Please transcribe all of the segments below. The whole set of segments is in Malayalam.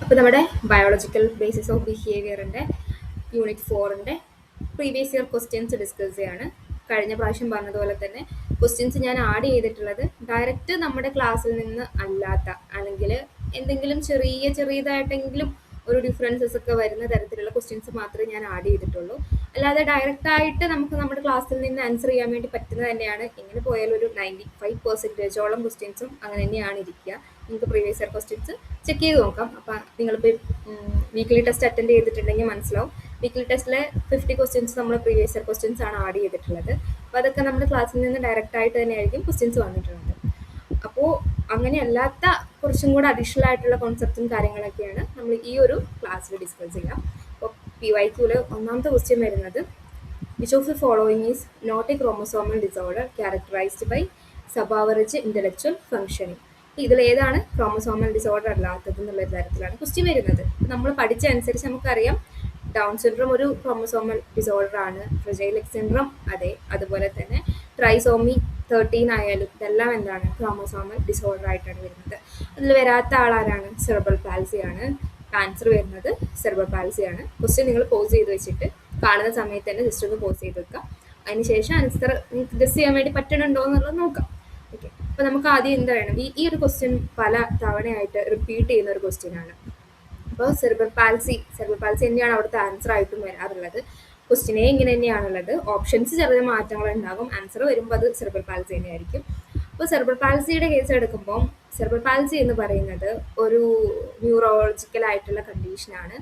അപ്പോൾ നമ്മുടെ ബയോളജിക്കൽ ബേസിസ് ഓഫ് ബിഹേവിയറിൻ്റെ യൂണിറ്റ് 4ൻ്റെ പ്രീവിയസ് ഇയർ ക്വസ്റ്റ്യൻസ് ഡിസ്കസ് ചെയ്യാണ്. കഴിഞ്ഞ പ്രാവശ്യം പറഞ്ഞതുപോലെ തന്നെ ക്വസ്റ്റ്യൻസ് ഞാൻ ആഡ് ചെയ്തിട്ടുള്ളത് ഡയറക്റ്റ് നമ്മുടെ ക്ലാസ്സിൽ നിന്ന് അല്ലാത്ത, അല്ലെങ്കിൽ എന്തെങ്കിലും ചെറിയതായിട്ടെങ്കിലും ഒരു ഡിഫറൻസസ് ഒക്കെ വരുന്ന തരത്തിലുള്ള ക്വസ്റ്റ്യൻസ് മാത്രമേ ഞാൻ ആഡ് ചെയ്തിട്ടുള്ളൂ. അല്ലാതെ ഡയറക്റ്റ് ആയിട്ട് നമുക്ക് നമ്മുടെ ക്ലാസ്സിൽ നിന്ന് ആൻസർ ചെയ്യാൻ വേണ്ടി പറ്റുന്നത് തന്നെയാണ്. എങ്ങനെ പോയാലും ഒരു 95%ഓളം ക്വസ്റ്റ്യൻസും അങ്ങനെ തന്നെയാണ് ഇരിക്കുക. നിങ്ങൾക്ക് പ്രീവിയസ് ഇയർ ക്വസ്റ്റ്യൻസ് ചെക്ക് ചെയ്ത് നോക്കാം. അപ്പം നിങ്ങളിപ്പോൾ വീക്ക്ലി ടെസ്റ്റ് അറ്റൻഡ് ചെയ്തിട്ടുണ്ടെങ്കിൽ മനസ്സിലാവും. വീക്ക്ലി ടെസ്റ്റിലെ 50 ക്വസ്റ്റ്യൻസ് നമ്മൾ പ്രീവിയസ് ഇയർ ക്വസ്റ്റ്യൻസ് ആണ് ആഡ് ചെയ്തിട്ടുള്ളത്. അപ്പോൾ അതൊക്കെ നമ്മുടെ ക്ലാസ്സിൽ നിന്ന് ഡയറക്റ്റ് ആയിട്ട് തന്നെയായിരിക്കും ക്വസ്റ്റ്യൻസ് വന്നിട്ടുള്ളത്. അപ്പോൾ അങ്ങനെ അല്ലാത്ത കുറച്ചും കൂടെ അഡീഷണൽ ആയിട്ടുള്ള കോൺസെപ്റ്റും കാര്യങ്ങളൊക്കെയാണ് നമ്മൾ ഈ ഒരു ക്ലാസ്സിൽ ഡിസ്കസ് ചെയ്യാം. അപ്പോൾ PYQല് ഒന്നാമത്തെ ക്വസ്റ്റ്യൻ വരുന്നത്, which of the following is not a chromosomal disorder characterised by subaverage intellectual functioning. ഇതിലേതാണ് ക്രോമസോമൽ ഡിസോർഡർ അല്ലാത്തത് എന്നുള്ള തരത്തിലാണ് ക്വസ്റ്റ്യൻ വരുന്നത്. നമ്മൾ പഠിച്ച അനുസരിച്ച് നമുക്കറിയാം ഡൗൺ സിൻഡ്രോം ഒരു ക്രോമസോമൽ ഡിസോർഡർ ആണ്, ഫ്രജൈൽ എക്സ് സിൻഡ്രോം അതെ, അതുപോലെ തന്നെ ട്രൈസോമി 13 ആയാലും ഇതെല്ലാം എന്താണ് ക്രോമസോമൽ ഡിസോർഡർ ആയിട്ടാണ് വരുന്നത്. അതിൽ വരാത്ത ആളാരാണ്? സെറിബ്രൽ പാൽസി ആണ്. ആൻസർ വരുന്നത് സെറിബ്രൽ പാൽസി ആണ്. ക്വസ്റ്റ്യൻ നിങ്ങൾ പോസ് ചെയ്ത് വെച്ചിട്ട് കാണുന്ന സമയത്ത് തന്നെ ജസ്റ്റ് ഒന്ന് പോസ് ചെയ്ത് വെക്കുക. അതിനുശേഷം ആൻസർ നിങ്ങൾക്ക് ഗസ് ചെയ്യാൻ വേണ്ടി പറ്റണുണ്ടോ എന്നുള്ളത് നോക്കാം. ഓക്കെ, അപ്പോൾ നമുക്ക് ആദ്യം എന്താ വേണം, ഈ ഒരു ക്വസ്റ്റ്യൻ പല തവണയായിട്ട് റിപ്പീറ്റ് ചെയ്യുന്ന ഒരു ക്വസ്റ്റ്യൻ ആണ്. അപ്പോൾ സെറിബ്രൽ പാൽസി തന്നെയാണ് അവിടുത്തെ ആൻസർ ആയിട്ടും വരാറുള്ളത്. ക്വസ്റ്റ്യനെ ഇങ്ങനെ തന്നെയാണുള്ളത്. ഓപ്ഷൻസ് ചെറിയ മാറ്റങ്ങൾ ഉണ്ടാകും. ആൻസർ വരുമ്പോൾ അത് സെറിബ്രൽ പാൽസി തന്നെയായിരിക്കും. അപ്പോൾ സെറിബ്രൽ പാൽസിയുടെ കേസ് എടുക്കുമ്പോൾ സെറിബ്രൽ പാൽസി എന്ന് പറയുന്നത് ഒരു ന്യൂറോളജിക്കൽ ആയിട്ടുള്ള കണ്ടീഷനാണ്.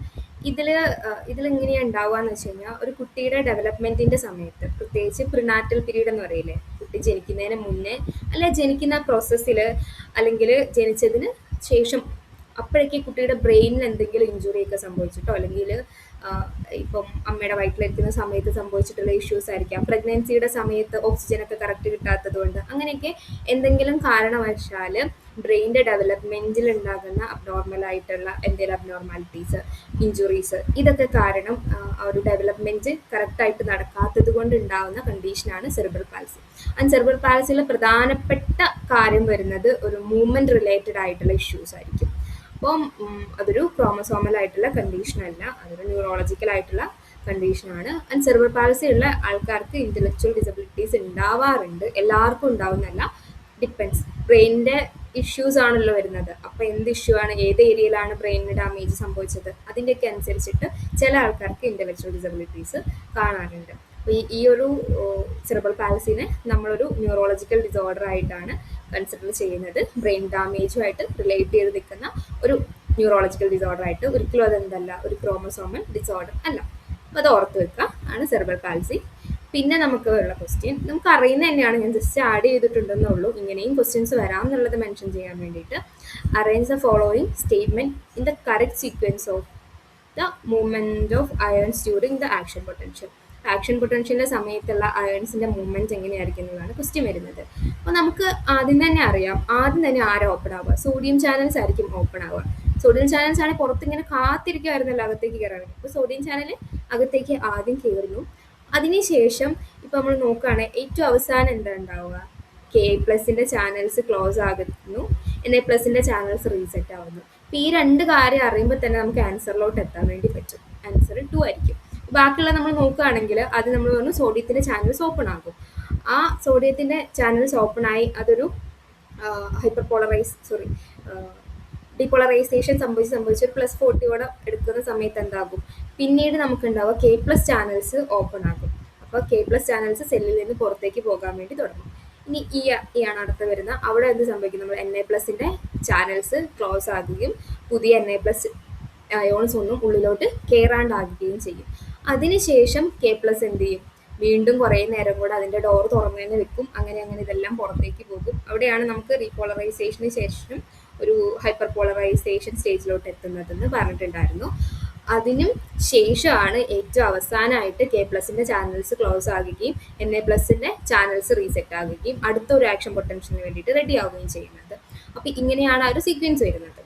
ഇതിലെങ്ങനെയാണ് ഉണ്ടാവുക എന്ന് വെച്ച് കഴിഞ്ഞാൽ, ഒരു കുട്ടിയുടെ ഡെവലപ്മെന്റിന്റെ സമയത്ത്, പ്രത്യേകിച്ച് പ്രിനാറ്റൽ പീരീഡ് എന്ന് പറയില്ലേ, കുട്ടി ജനിക്കുന്നതിന് മുന്നേ അല്ലെ ജനിക്കുന്ന പ്രോസസ്സിൽ, അല്ലെങ്കിൽ ജനിച്ചതിന് ശേഷം അപ്പോഴേക്ക് കുട്ടിയുടെ ബ്രെയിനിൽ എന്തെങ്കിലും ഇഞ്ചുറി ഒക്കെ സംഭവിച്ചിട്ടോ, അല്ലെങ്കിൽ ഇപ്പം അമ്മയുടെ വയറ്റിലിരിക്കുന്ന സമയത്ത് സംഭവിച്ചിട്ടുള്ള ഇഷ്യൂസ് ആയിരിക്കാം, പ്രഗ്നൻസിയുടെ സമയത്ത് ഓക്സിജൻ ഒക്കെ കറക്റ്റ് കിട്ടാത്തത് കൊണ്ട്, അങ്ങനെയൊക്കെ എന്തെങ്കിലും കാരണവശാൽ ബ്രെയിനിന്റെ ഡെവലപ്മെന്റിൽ ഉണ്ടാകുന്ന അബ്നോർമൽ ആയിട്ടുള്ള എന്തെങ്കിലും അബ്നോർമാലിറ്റീസ്, ഇഞ്ചുറീസ്, ഇതൊക്കെ കാരണം ആ ഒരു ഡെവലപ്മെന്റ് കറക്റ്റായിട്ട് നടക്കാത്തത് കൊണ്ട് ഉണ്ടാകുന്ന കണ്ടീഷനാണ് സെറിബ്രൽ പാൽസി. ആൻഡ് സെറിബ്രൽ പാൽസിയിലെ പ്രധാനപ്പെട്ട കാര്യം വരുന്നത് ഒരു മൂവ്മെന്റ് റിലേറ്റഡ് ആയിട്ടുള്ള ഇഷ്യൂസ് ആയിരിക്കും. അപ്പം അതൊരു ക്രോമസോമൽ ആയിട്ടുള്ള കണ്ടീഷൻ അല്ല, അതൊരു ന്യൂറോളജിക്കൽ ആയിട്ടുള്ള കണ്ടീഷനാണ്. ആൻഡ് സെറിബ്രൽ പാൽസി ഉള്ള ആൾക്കാർക്ക് ഇന്റലക്ച്വൽ ഡിസബിലിറ്റീസ് ഉണ്ടാവാറുണ്ട്. എല്ലാവർക്കും ഉണ്ടാവുന്നല്ല, ഡിപ്പെൻസ്. ബ്രെയിനിന്റെ ഇഷ്യൂസ് ആണല്ലോ വരുന്നത്. അപ്പോൾ എന്ത് ഇഷ്യൂ ആണ്, ഏത് ഏരിയയിലാണ് ബ്രെയിനിന് ഡാമേജ് സംഭവിച്ചത്, അതിൻ്റെയൊക്കെ അനുസരിച്ചിട്ട് ചില ആൾക്കാർക്ക് ഇന്റലക്ച്വൽ ഡിസബിലിറ്റീസ് കാണാറുണ്ട്. അപ്പോൾ ഈ ഒരു സെറിബ്രൽ പാൽസിനെ നമ്മളൊരു ന്യൂറോളജിക്കൽ ഡിസോർഡർ ആയിട്ടാണ് കൺസിഡർ ചെയ്യുന്നത്. ബ്രെയിൻ ഡാമേജുമായിട്ട് റിലേറ്റ് ചെയ്ത് നിൽക്കുന്ന ഒരു ന്യൂറോളജിക്കൽ ഡിസോർഡർ ആയിട്ട്. ഒരിക്കലും അതെന്തല്ല, ഒരു ക്രോമസോമൽ ഡിസോർഡർ അല്ല. അപ്പോൾ അത് ഓർത്ത് വെക്കുക, ആണ് സെറിബ്രൽ പാൽസി. പിന്നെ നമുക്ക് ഉള്ള ക്വസ്റ്റ്യൻ നമുക്ക് അറിയുന്ന തന്നെയാണ്, ഞാൻ ജസ്റ്റ് ആഡ് ചെയ്തിട്ടുണ്ടെന്നുള്ളൂ. ഇങ്ങനെയും ക്വസ്റ്റ്യൻസ് വരാം എന്നുള്ളത് മെൻഷൻ ചെയ്യാൻ വേണ്ടിയിട്ട്. Arrange the following statement in the correct sequence of the movement of ions during the action potential. Action പൊട്ടൻഷ്യലിന്റെ സമയത്തുള്ള അയൺസിന്റെ മൂവ്മെന്റ് എങ്ങനെയായിരിക്കും എന്നതാണ് ക്വസ്റ്റ്യൻ വരുന്നത്. അപ്പോൾ നമുക്ക് ആദ്യം തന്നെ അറിയാം, ആദ്യം തന്നെ ആരാ ഓപ്പൺ ആവുക? സോഡിയം ചാനൽസ് ആയിരിക്കും ഓപ്പൺ ആവുക. സോഡിയം ചാനൽസ് ആണ് പുറത്ത് ഇങ്ങനെ കാത്തിരിക്കുമായിരുന്നല്ലോ അകത്തേക്ക് കയറാൻ. അപ്പോൾ സോഡിയം ചാനൽ അകത്തേക്ക് ആദ്യം കയറുന്നു. അതിനുശേഷം ഇപ്പം നമ്മൾ നോക്കുകയാണെങ്കിൽ ഏറ്റവും അവസാനം എന്താ ഉണ്ടാവുക? K+ ചാനൽസ് ക്ലോസ് ആകുന്നു, Na+ ചാനൽസ് റീസെറ്റ് ആവുന്നു. അപ്പം ഈ രണ്ട് കാര്യം അറിയുമ്പോൾ തന്നെ നമുക്ക് ആൻസറിലോട്ട് എത്താൻ വേണ്ടി പറ്റും. ആൻസർ 2 ആയിരിക്കും. ബാക്കിയുള്ള നമ്മൾ നോക്കുകയാണെങ്കിൽ അത് നമ്മൾ പറഞ്ഞു സോഡിയത്തിന്റെ ചാനൽസ് ഓപ്പൺ ആകും. ആ സോഡിയത്തിന്റെ ചാനൽസ് ഓപ്പൺ ആയി അതൊരു ഡിപോളറൈസേഷൻ സംഭവിച്ച് +40 എടുക്കുന്ന സമയത്ത് എന്താകും? പിന്നീട് നമുക്ക് ഉണ്ടാവുക K+ ചാനൽസ് ഓപ്പൺ ആകും. അപ്പോൾ K+ ചാനൽസ് സെല്ലിൽ നിന്ന് പുറത്തേക്ക് പോകാൻ വേണ്ടി തുടങ്ങും. ഇനി ഈ ആണ് അടുത്ത് വരുന്ന. അവിടെ എന്ത് സംഭവിക്കും? നമ്മൾ Na+ ചാനൽസ് ക്ലോസ് ആകുകയും പുതിയ Na+ അയോൺസ് ഒന്നും ഉള്ളിലോട്ട് കയറാണ്ടാകുകയും ചെയ്യും. അതിനുശേഷം K+ എന്ത് ചെയ്യും? വീണ്ടും കുറേ നേരം കൂടെ അതിൻ്റെ ഡോർ തുറന്നു തന്നെ വെക്കും. അങ്ങനെ ഇതെല്ലാം പുറത്തേക്ക് പോകും. അവിടെയാണ് നമുക്ക് റീപോളറൈസേഷന് ശേഷം ഒരു ഹൈപ്പർ പോളറൈസേഷൻ സ്റ്റേജിലോട്ട് എത്തുന്നതെന്ന് പറഞ്ഞിട്ടുണ്ടായിരുന്നു. അതിനും ശേഷമാണ് ഏറ്റവും അവസാനമായിട്ട് K+ന്റെ ചാനൽസ് ക്ലോസ് ആകുകയും Na+ന്റെ ചാനൽസ് റീസെറ്റ് ആകുകയും അടുത്ത ഒരു ആക്ഷൻ പൊട്ടൻഷ്യലിന് വേണ്ടിയിട്ട് റെഡി ആവുകയും ചെയ്യുന്നത്. അപ്പോൾ ഇങ്ങനെയാണ് ആ ഒരു സീക്വൻസ് വരുന്നത്.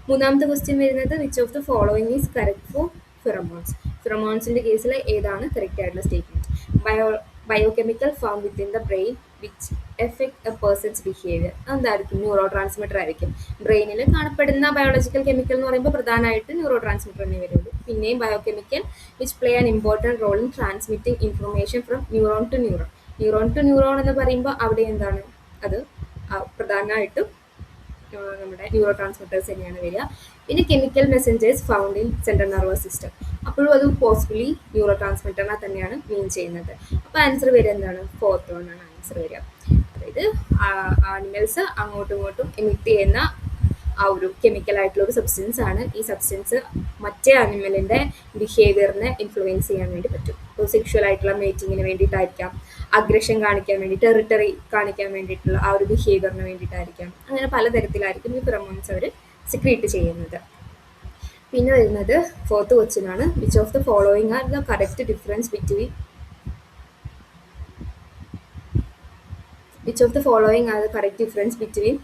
മൂന്നാമത്തെ ക്വസ്റ്റ്യൻ വരുന്നത്, which of the following is correct for pheromones. ഫിറമോൺസിന്റെ കേസിൽ ഏതാണ് കറക്റ്റ് ആയിട്ടുള്ള statement? Biochemical found within the brain which effect a person's behaviour. എന്തായിരിക്കും? ന്യൂറോ ട്രാൻസ്മിറ്റർ ആയിരിക്കും. ബ്രെയിനിൽ കാണപ്പെടുന്ന ബയോളജിക്കൽ കെമിക്കൽ എന്ന് പറയുമ്പോൾ പ്രധാനമായിട്ട് ന്യൂറോ ട്രാൻസ്മിറ്റർ തന്നെ വരുള്ളൂ. പിന്നെയും biochemical which play an important role in transmitting information from neuron to neuron. Neuron to neuron എന്ന് പറയുമ്പോൾ അവിടെ എന്താണ് അത് പ്രധാനമായിട്ടും നമ്മുടെ ന്യൂറോ ട്രാൻസ്മിറ്റേഴ്സ് തന്നെയാണ് വരിക. പിന്നെ chemical messengers found in central nervous system. അപ്പോഴും അത് പോസിബിളി ന്യൂറോ ട്രാൻസ്മിറ്ററിനെ തന്നെയാണ് മീൻ ചെയ്യുന്നത്. അപ്പോൾ ആൻസർ വരിക എന്താണ്? ഫോർത്ത് വൺ ആണ് ആൻസർ വരിക. അതായത് ആനിമൽസ് അങ്ങോട്ടും ഇങ്ങോട്ടും എമിറ്റ് ചെയ്യുന്ന ആ ഒരു കെമിക്കൽ ആയിട്ടുള്ള ഒരു സബ്സ്റ്റൻസ് ആണ്. ഈ സബ്സ്റ്റൻസ് മറ്റേ ആനിമലിൻ്റെ ബിഹേവിയറിനെ ഇൻഫ്ലുവൻസ് ചെയ്യാൻ വേണ്ടി പറ്റും. ഇപ്പോൾ സെക്ഷുവൽ ആയിട്ടുള്ള മേറ്റിങ്ങിന് വേണ്ടിയിട്ടായിരിക്കാം, അഗ്രഷൻ കാണിക്കാൻ വേണ്ടി, ടെറിട്ടറി കാണിക്കാൻ വേണ്ടിയിട്ടുള്ള ആ ഒരു ബിഹേവിയറിന് വേണ്ടിയിട്ടായിരിക്കാം. അങ്ങനെ പലതരത്തിലായിരിക്കും ഈ ഫെറമോൺസ് അവർ സെക്രീറ്റ് ചെയ്യുന്നത്. പിന്നെ വരുന്നത് ഫോർത്ത് ക്വസ്റ്റ്യൻ ആണ്. Which of the following are the correct difference between which of the following are the correct difference between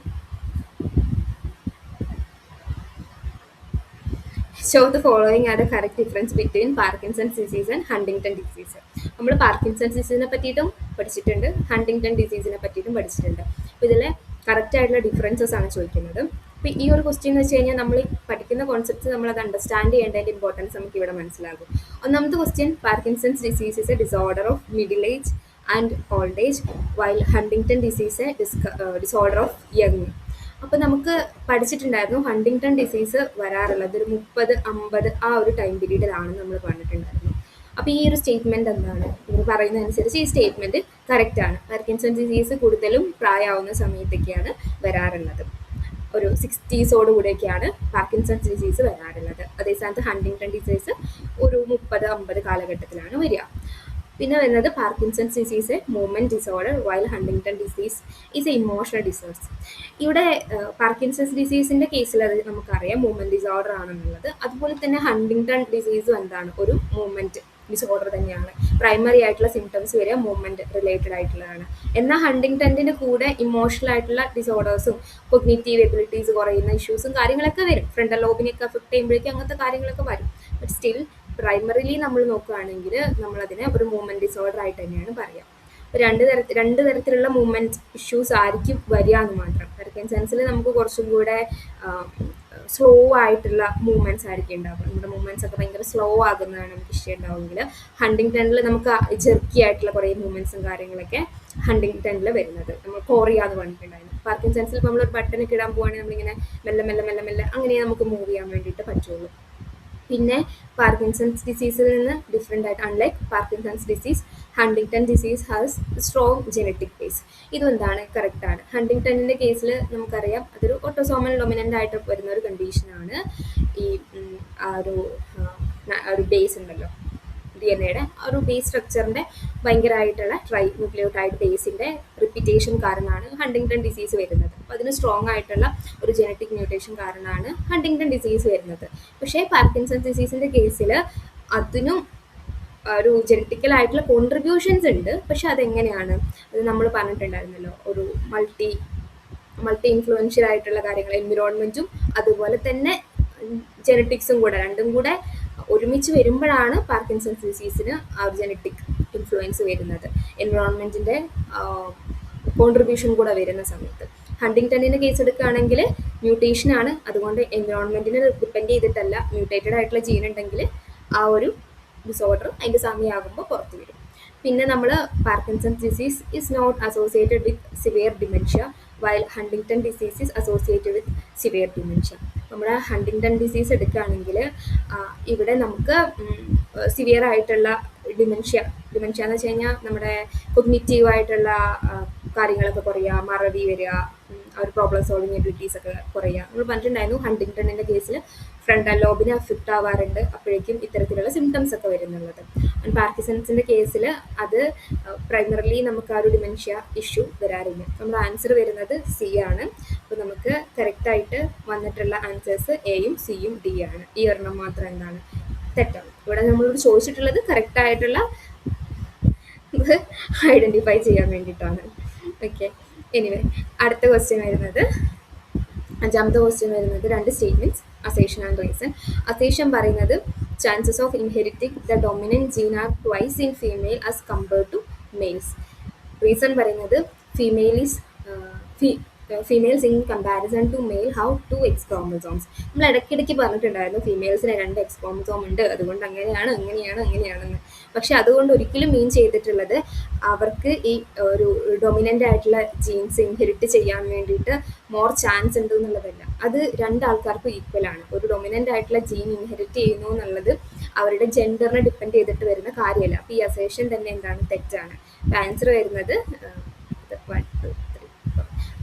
Show the following are the correct difference between Parkinson's disease and Huntington disease. നമ്മൾ പാർക്കിൻസൺസ് ഡിസീസിനെ പറ്റിയിട്ടും പഠിച്ചിട്ടുണ്ട്, ഹണ്ടിങ്ടൺ ഡിസീസിനെ പറ്റിയിട്ടും പഠിച്ചിട്ടുണ്ട്. അപ്പോൾ ഇതിലെ കറക്റ്റ് ആയിട്ടുള്ള ഡിഫറൻസസ് ആണ് ചോദിക്കുന്നത്. അപ്പോൾ ഈ ഒരു ക്വസ്റ്റ്യൻ എന്ന് വെച്ച് കഴിഞ്ഞാൽ നമ്മൾ പഠിക്കുന്ന കോൺസെപ്റ്റ്സ് നമ്മളത് അണ്ടർസ്റ്റാൻഡ് ചെയ്യേണ്ടതിൻ്റെ ഇമ്പോർട്ടൻസ് നമുക്ക് ഇവിടെ മനസ്സിലാകും. ഒന്നാമത്തെ question, Parkinson's disease is A disorder of middle age and old age while Huntington disease A disorder of young. അപ്പോൾ നമുക്ക് പഠിച്ചിട്ടുണ്ടായിരുന്നു ഹണ്ടിങ്ടൺ ഡിസീസ് വരാറുള്ളത് ഒരു 30-50 ആ ഒരു ടൈം പീരീഡിലാണ് നമ്മൾ പറഞ്ഞിട്ടുണ്ടായിരുന്നു. അപ്പോൾ ഈ ഒരു സ്റ്റേറ്റ്മെൻറ്റ് എന്താണ്? ഇവർ പറയുന്നതനുസരിച്ച് ഈ സ്റ്റേറ്റ്മെൻറ്റ് കറക്റ്റ് ആണ്. പാർക്കിൻസൺ ഡിസീസ് കൂടുതലും പ്രായമാവുന്ന സമയത്തൊക്കെയാണ് വരാറുള്ളത്. ഒരു 60s കൂടെയൊക്കെയാണ് പാർക്കിൻസൺസ് ഡിസീസ് വരാറുള്ളത്. അതേസമയത്ത് ഹണ്ടിങ്ടൺ ഡിസീസ് ഒരു 30-50 കാലഘട്ടത്തിലാണ് വരിക. പിന്നെ വരുന്നത് Parkinson's disease movement disorder while Huntington disease is A emotional disorder. ഇവിടെ പാർക്കിൻസൺസ് ഡിസീസിൻ്റെ കേസിൽ അത് നമുക്കറിയാം മൂവ്മെൻറ്റ് ഡിസോർഡർ ആണെന്നുള്ളത്. അതുപോലെ തന്നെ ഹണ്ടിങ്ടൺ ഡിസീസും എന്താണ്? ഒരു മൂവ്മെൻറ്റ് ഡിസോർഡർ തന്നെയാണ്. പ്രൈമറി ആയിട്ടുള്ള സിംറ്റംസ് വരെ മൂവ്മെൻറ്റ് റിലേറ്റഡ് ആയിട്ടുള്ളതാണ്. എന്നാൽ ഹണ്ടിങ്ടണിൻ്റെ കൂടെ ഇമോഷണൽ ആയിട്ടുള്ള ഡിസോർഡേഴ്സും കൊഗ്നിറ്റീവ് എബിലിറ്റീസ് കുറയുന്ന ഇഷ്യൂസും കാര്യങ്ങളൊക്കെ വരും. ഫ്രണ്ടൽ ലോബിനെയൊക്കെ അഫക്ട് ചെയ്യുമ്പോഴേക്കും അങ്ങനത്തെ കാര്യങ്ങളൊക്കെ വരും. ബട്ട് സ്റ്റിൽ പ്രൈമറിലി നമ്മൾ നോക്കുകയാണെങ്കിൽ നമ്മളതിനെ ഒരു മൂവ്മെൻറ്റ് ഡിസോർഡർ ആയിട്ട് തന്നെയാണ് പറയുക. രണ്ട് തരത്തിലുള്ള മൂവ്മെൻറ്റ് ഇഷ്യൂസ് ആയിരിക്കും വരിക എന്ന് മാത്രം. പാർക്കിൻസൺസിൽ നമുക്ക് കുറച്ചും കൂടെ സ്ലോ ആയിട്ടുള്ള മൂവ്മെൻറ്റ്സ് ആയിരിക്കും ഉണ്ടാവുക. നമ്മുടെ മൂവ്മെൻറ്റ്സ് ഒക്കെ ഭയങ്കര സ്ലോ ആകുന്നതാണ് നമുക്ക് ഇഷ്ടം ഉണ്ടാവുമെങ്കിൽ, ഹണ്ടിങ്ടണിൽ നമുക്ക് ജെർക്കി ആയിട്ടുള്ള കുറേ മൂവ്മെൻറ്റ്സും കാര്യങ്ങളൊക്കെ ഹണ്ടിങ്ടണിൽ വരുന്നത്. നമ്മൾ കോറിയ എന്ന് പറഞ്ഞിട്ടുണ്ടായിരുന്നു. പാർക്കിൻസൺസിൽ ഇപ്പോൾ നമ്മളൊരു ബട്ടനൊക്കെ ഇടാൻ പോവുകയാണെങ്കിൽ നമ്മളിങ്ങനെ മെല്ലെ മെല്ലെ മെല്ലെ മെല്ലെ അങ്ങനെ നമുക്ക് മൂവ് ചെയ്യാൻ വേണ്ടിയിട്ട് പറ്റുള്ളൂ. പിന്നെ പാർക്കിൻസൺസ് ഡിസീസിൽ നിന്ന് ഡിഫറെൻ്റ് ആയിട്ട്, unlike Parkinson's disease, Huntington disease has strong genetic base. ഇതും എന്താണ്? കറക്റ്റാണ്. ഹണ്ടിങ്ടണിൻ്റെ കേസിൽ നമുക്കറിയാം അതൊരു ഓട്ടോസോമൽ ഡൊമിനൻ്റ് ആയിട്ട് വരുന്ന ഒരു കണ്ടീഷനാണ്. ഈ ആ ഒരു ബേസ് ഉണ്ടല്ലോ DNA-യുടെ ആ ഒരു ബേസ് സ്ട്രക്ചറിൻ്റെ ഭയങ്കരമായിട്ടുള്ള ട്രൈന്യൂക്ലിയോടൈഡ് ബേസിൻ്റെ റിപ്പീറ്റേഷൻ കാരണമാണ് ഹണ്ടിങ്ടൺ ഡിസീസ് വരുന്നത്. അപ്പോൾ അതിന് സ്ട്രോങ് ആയിട്ടുള്ള ഒരു ജെനറ്റിക് മ്യൂട്ടേഷൻ കാരണമാണ് ഹണ്ടിങ്ടൺ ഡിസീസ് വരുന്നത്. പക്ഷേ പാർക്കിൻസൺസ് ഡിസീസിൻ്റെ കേസിൽ അതിനും ഒരു ജെനറ്റിക്കൽ ആയിട്ടുള്ള കോൺട്രിബ്യൂഷൻസ് ഉണ്ട്. പക്ഷെ അതെങ്ങനെയാണ്? അത് നമ്മൾ പറഞ്ഞിട്ടുണ്ടായിരുന്നല്ലോ, ഒരു മൾട്ടി ഇൻഫ്ലുവൻഷ്യൽ ആയിട്ടുള്ള കാര്യങ്ങൾ, എൻവിറോൺമെൻറ്റും അതുപോലെ തന്നെ ജെനറ്റിക്സും കൂടെ രണ്ടും കൂടെ ഒരുമിച്ച് വരുമ്പോഴാണ് പാർക്കിൻസൺസ് ഡിസീസിന് ആ ഒരു ജെനറ്റിക് ഇൻഫ്ലുവൻസ് വരുന്നത്. എൻവിറോൺമെൻറ്റിൻ്റെ കോൺട്രിബ്യൂഷൻ കൂടെ വരുന്ന സമയത്ത്. ഹണ്ടിങ്ടണിൻ്റെ കേസ് എടുക്കുകയാണെങ്കിൽ മ്യൂട്ടേഷനാണ്. അതുകൊണ്ട് എൻവിറോൺമെൻറ്റിനെ ഡിപ്പെൻഡ് ചെയ്തിട്ടല്ല, മ്യൂട്ടേറ്റഡ് ആയിട്ടുള്ള ജീൻ ഉണ്ടെങ്കിൽ ആ ഒരു ഡിസോർഡർ അതിൻ്റെ സമയമാകുമ്പോൾ പുറത്ത് വരും. പിന്നെ നമ്മൾ Parkinson's disease is not associated with severe dementia while Huntington disease is associated with severe dementia. നമ്മുടെ ഹണ്ടിങ്ടൺ ഡിസീസ് എടുക്കുകയാണെങ്കിൽ ഇവിടെ നമുക്ക് സിവിയർ ആയിട്ടുള്ള ഡിമെൻഷ്യ എന്ന് വെച്ച് കഴിഞ്ഞാൽ നമ്മുടെ കൊഗ്നിറ്റീവ് ആയിട്ടുള്ള കാര്യങ്ങളൊക്കെ കുറയുക, മറവി വരിക, ഒരു പ്രോബ്ലം സോൾവിങ് എബിലിറ്റീസ് ഒക്കെ കുറയുക. നമ്മൾ പറഞ്ഞിട്ടുണ്ടായിരുന്നു ഹണ്ടിങ്ടണിൻ്റെ കേസിൽ ഫ്രണ്ടൽ ലോബിനെ അഫക്റ്റ് ആവാറുണ്ട്, അപ്പോഴേക്കും ഇത്തരത്തിലുള്ള സിംറ്റംസ് ഒക്കെ വരുന്നുള്ളത്. ആൻഡ് പാർക്കിൻസൺസിൻ്റെ കേസിൽ അത് പ്രൈമറിലി നമുക്ക് ആ ഒരു ഡിമെൻഷ്യ ഇഷ്യൂ വരാറില്ല. നമ്മുടെ ആൻസർ വരുന്നത് സി ആണ്. അപ്പോൾ നമുക്ക് കറക്റ്റായിട്ട് വന്നിട്ടുള്ള ആൻസേഴ്സ് എയും സിയും ഡി ആണ്. ഈ ഒരെണ്ണം മാത്രം എന്താണ്? തെറ്റാണ്. ഇവിടെ നമ്മളോട് ചോദിച്ചിട്ടുള്ളത് കറക്റ്റായിട്ടുള്ള ഐഡൻറ്റിഫൈ ചെയ്യാൻ വേണ്ടിയിട്ടാണ്. ഓക്കെ, എനിവേ അടുത്ത ക്വസ്റ്റ്യൻ വരുന്നത്, അഞ്ചാമത്തെ ക്വസ്റ്റ്യൻ വരുന്നത് രണ്ട് statements, assertion and reason. Assertion പറയുന്നത് chances of inheriting the dominant gene are twice in female as compared to males. Reason പറയുന്നത് female is females in comparison to male have two X chromosomes. നമ്മൾ ഇടയ്ക്കിടയ്ക്ക് പറഞ്ഞിട്ടുണ്ടായിരുന്നു ഫീമെയിൽസിന് 2 X chromosome ഉണ്ട്, അതുകൊണ്ട് അങ്ങനെയാണെന്ന്. പക്ഷെ അതുകൊണ്ട് ഒരിക്കലും മീൻ ചെയ്തിട്ടുള്ളത് അവർക്ക് ഈ ഒരു ഡൊമിനൻ്റ് ആയിട്ടുള്ള ജീൻസ് ഇൻഹെറിറ്റ് ചെയ്യാൻ വേണ്ടിയിട്ട് മോർ ചാൻസ് ഉണ്ട് എന്നുള്ളതല്ല. അത് രണ്ടാൾക്കാർക്കും ഈക്വൽ ആണ്. ഒരു ഡൊമിനൻ്റ് ആയിട്ടുള്ള ജീൻ ഇൻഹെറിറ്റ് ചെയ്യുന്നു എന്നുള്ളത് അവരുടെ ജെൻഡറിനെ ഡിപ്പെൻഡ് ചെയ്തിട്ട് വരുന്ന കാര്യമല്ല. അപ്പോൾ ഈ അസേഷൻ തന്നെ എന്താണ്, തെറ്റാണ്. ആൻസർ വരുന്നത്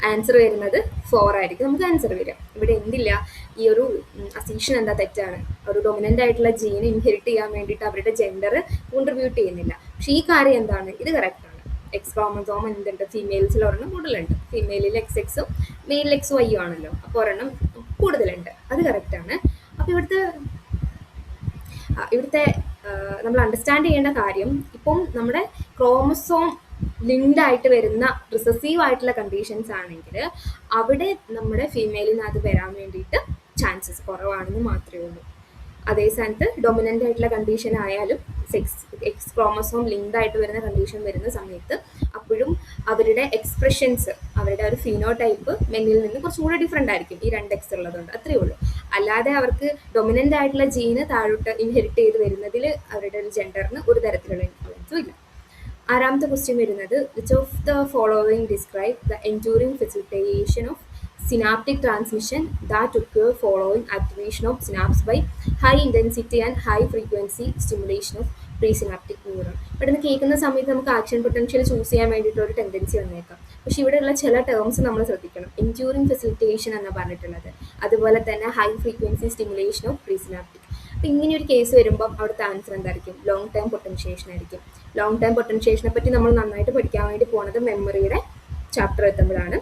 ആൻസർ വരുന്നത് 4 ആയിരിക്കും നമുക്ക് ആൻസർ വരിക. ഇവിടെ എന്തില്ല, ഈ ഒരു അസീഷൻ എന്താ, തെറ്റാണ്. ഒരു ഡൊമിനൻ്റ് ആയിട്ടുള്ള ജീൻ ഇൻഹെറിറ്റ് ചെയ്യാൻ വേണ്ടിയിട്ട് അവരുടെ ജെൻഡർ കോൺട്രിബ്യൂട്ട് ചെയ്യുന്നില്ല. പക്ഷെ ഈ കാര്യം എന്താണ്, ഇത് കറക്റ്റാണ്. X ക്രോമസോം എന്തുണ്ട്, ഫീമെയിൽസിൽ ഒരെണ്ണം കൂടുതലുണ്ട്. ഫീമെയിലിൽ XX മെയിലിൽ XY ആണല്ലോ, അപ്പോൾ ഒരെണ്ണം കൂടുതലുണ്ട്, അത് കറക്റ്റാണ്. അപ്പോൾ ഇവിടുത്തെ നമ്മൾ അണ്ടർസ്റ്റാൻഡ് ചെയ്യേണ്ട കാര്യം, ഇപ്പം നമ്മുടെ ക്രോമസോം ലിങ്ക്ഡ് ആയിട്ട് വരുന്ന റിസസീവ് ആയിട്ടുള്ള കണ്ടീഷൻസ് ആണെങ്കിൽ അവിടെ നമ്മുടെ ഫീമെയിലിന് അത് വരാൻ വേണ്ടിയിട്ട് ചാൻസസ് കുറവാണെന്ന് മാത്രമേ ഉള്ളൂ. അതേ സ്ഥാനത്ത് ഡൊമിനൻ്റ് ആയിട്ടുള്ള കണ്ടീഷൻ ആയാലും X ക്രോമസോം ലിങ്ക്ഡ് ആയിട്ട് വരുന്ന കണ്ടീഷൻ വരുന്ന സമയത്ത് അപ്പോഴും അവരുടെ എക്സ്പ്രഷൻസ്, അവരുടെ ഒരു ഫിനോടൈപ്പ് മെന്നിൽ നിന്ന് കുറച്ചുകൂടെ ഡിഫറെൻ്റ് ആയിരിക്കും ഈ 2 X ഉള്ളതുകൊണ്ട്, അത്രയേ ഉള്ളൂ. അല്ലാതെ അവർക്ക് ഡൊമിനൻ്റ് ആയിട്ടുള്ള ജീന് താഴോട്ട് ഇൻഹെറിറ്റ് ചെയ്ത് വരുന്നതിൽ അവരുടെ ഒരു ജെൻഡറിന് ഒരു തരത്തിലുള്ള ഇൻഫ്ലുവൻസും ഇല്ല. 6ാമത്തെ ക്വസ്റ്റ്യൻ വരുന്നത്, which of the following describe the enduring facilitation of synaptic transmission that occur following activation of synapse by high intensity and high frequency stimulation of presynaptic neuron. പെട്ടെന്ന് കേൾക്കുന്ന സമയത്ത് നമുക്ക് ആക്ഷൻ പൊട്ടൻഷ്യൽ ചൂസ് ചെയ്യാൻ വേണ്ടിയിട്ട് ഒരു ടെൻഡൻസി വന്നേക്കാം. പക്ഷെ ഇവിടെയുള്ള ചില ടേംസ് നമ്മൾ ശ്രദ്ധിക്കണം. എൻഡ്യൂറിംഗ് ഫെസിലിറ്റേഷൻ എന്ന് പറഞ്ഞിട്ടുള്ളത്, അതുപോലെ തന്നെ ഹൈ ഫ്രീക്വൻസി സ്റ്റിമുലേഷൻ ഓഫ് പ്രീസിനാപ്റ്റിക്. അപ്പോൾ ഇങ്ങനെ ഒരു കേസ് വരുമ്പം അവിടുത്തെ ആൻസർ എന്തായിരിക്കും, ലോങ് ടൈം പൊട്ടൻഷ്യേഷൻ ആയിരിക്കും. ലോങ് ടൈം പൊട്ടൻഷ്യേഷനെ പറ്റി നമ്മൾ നന്നായിട്ട് പഠിക്കാൻ വേണ്ടി പോകുന്നത് മെമ്മറിയുടെ ചാപ്റ്റർ എത്തുമ്പോഴാണ്.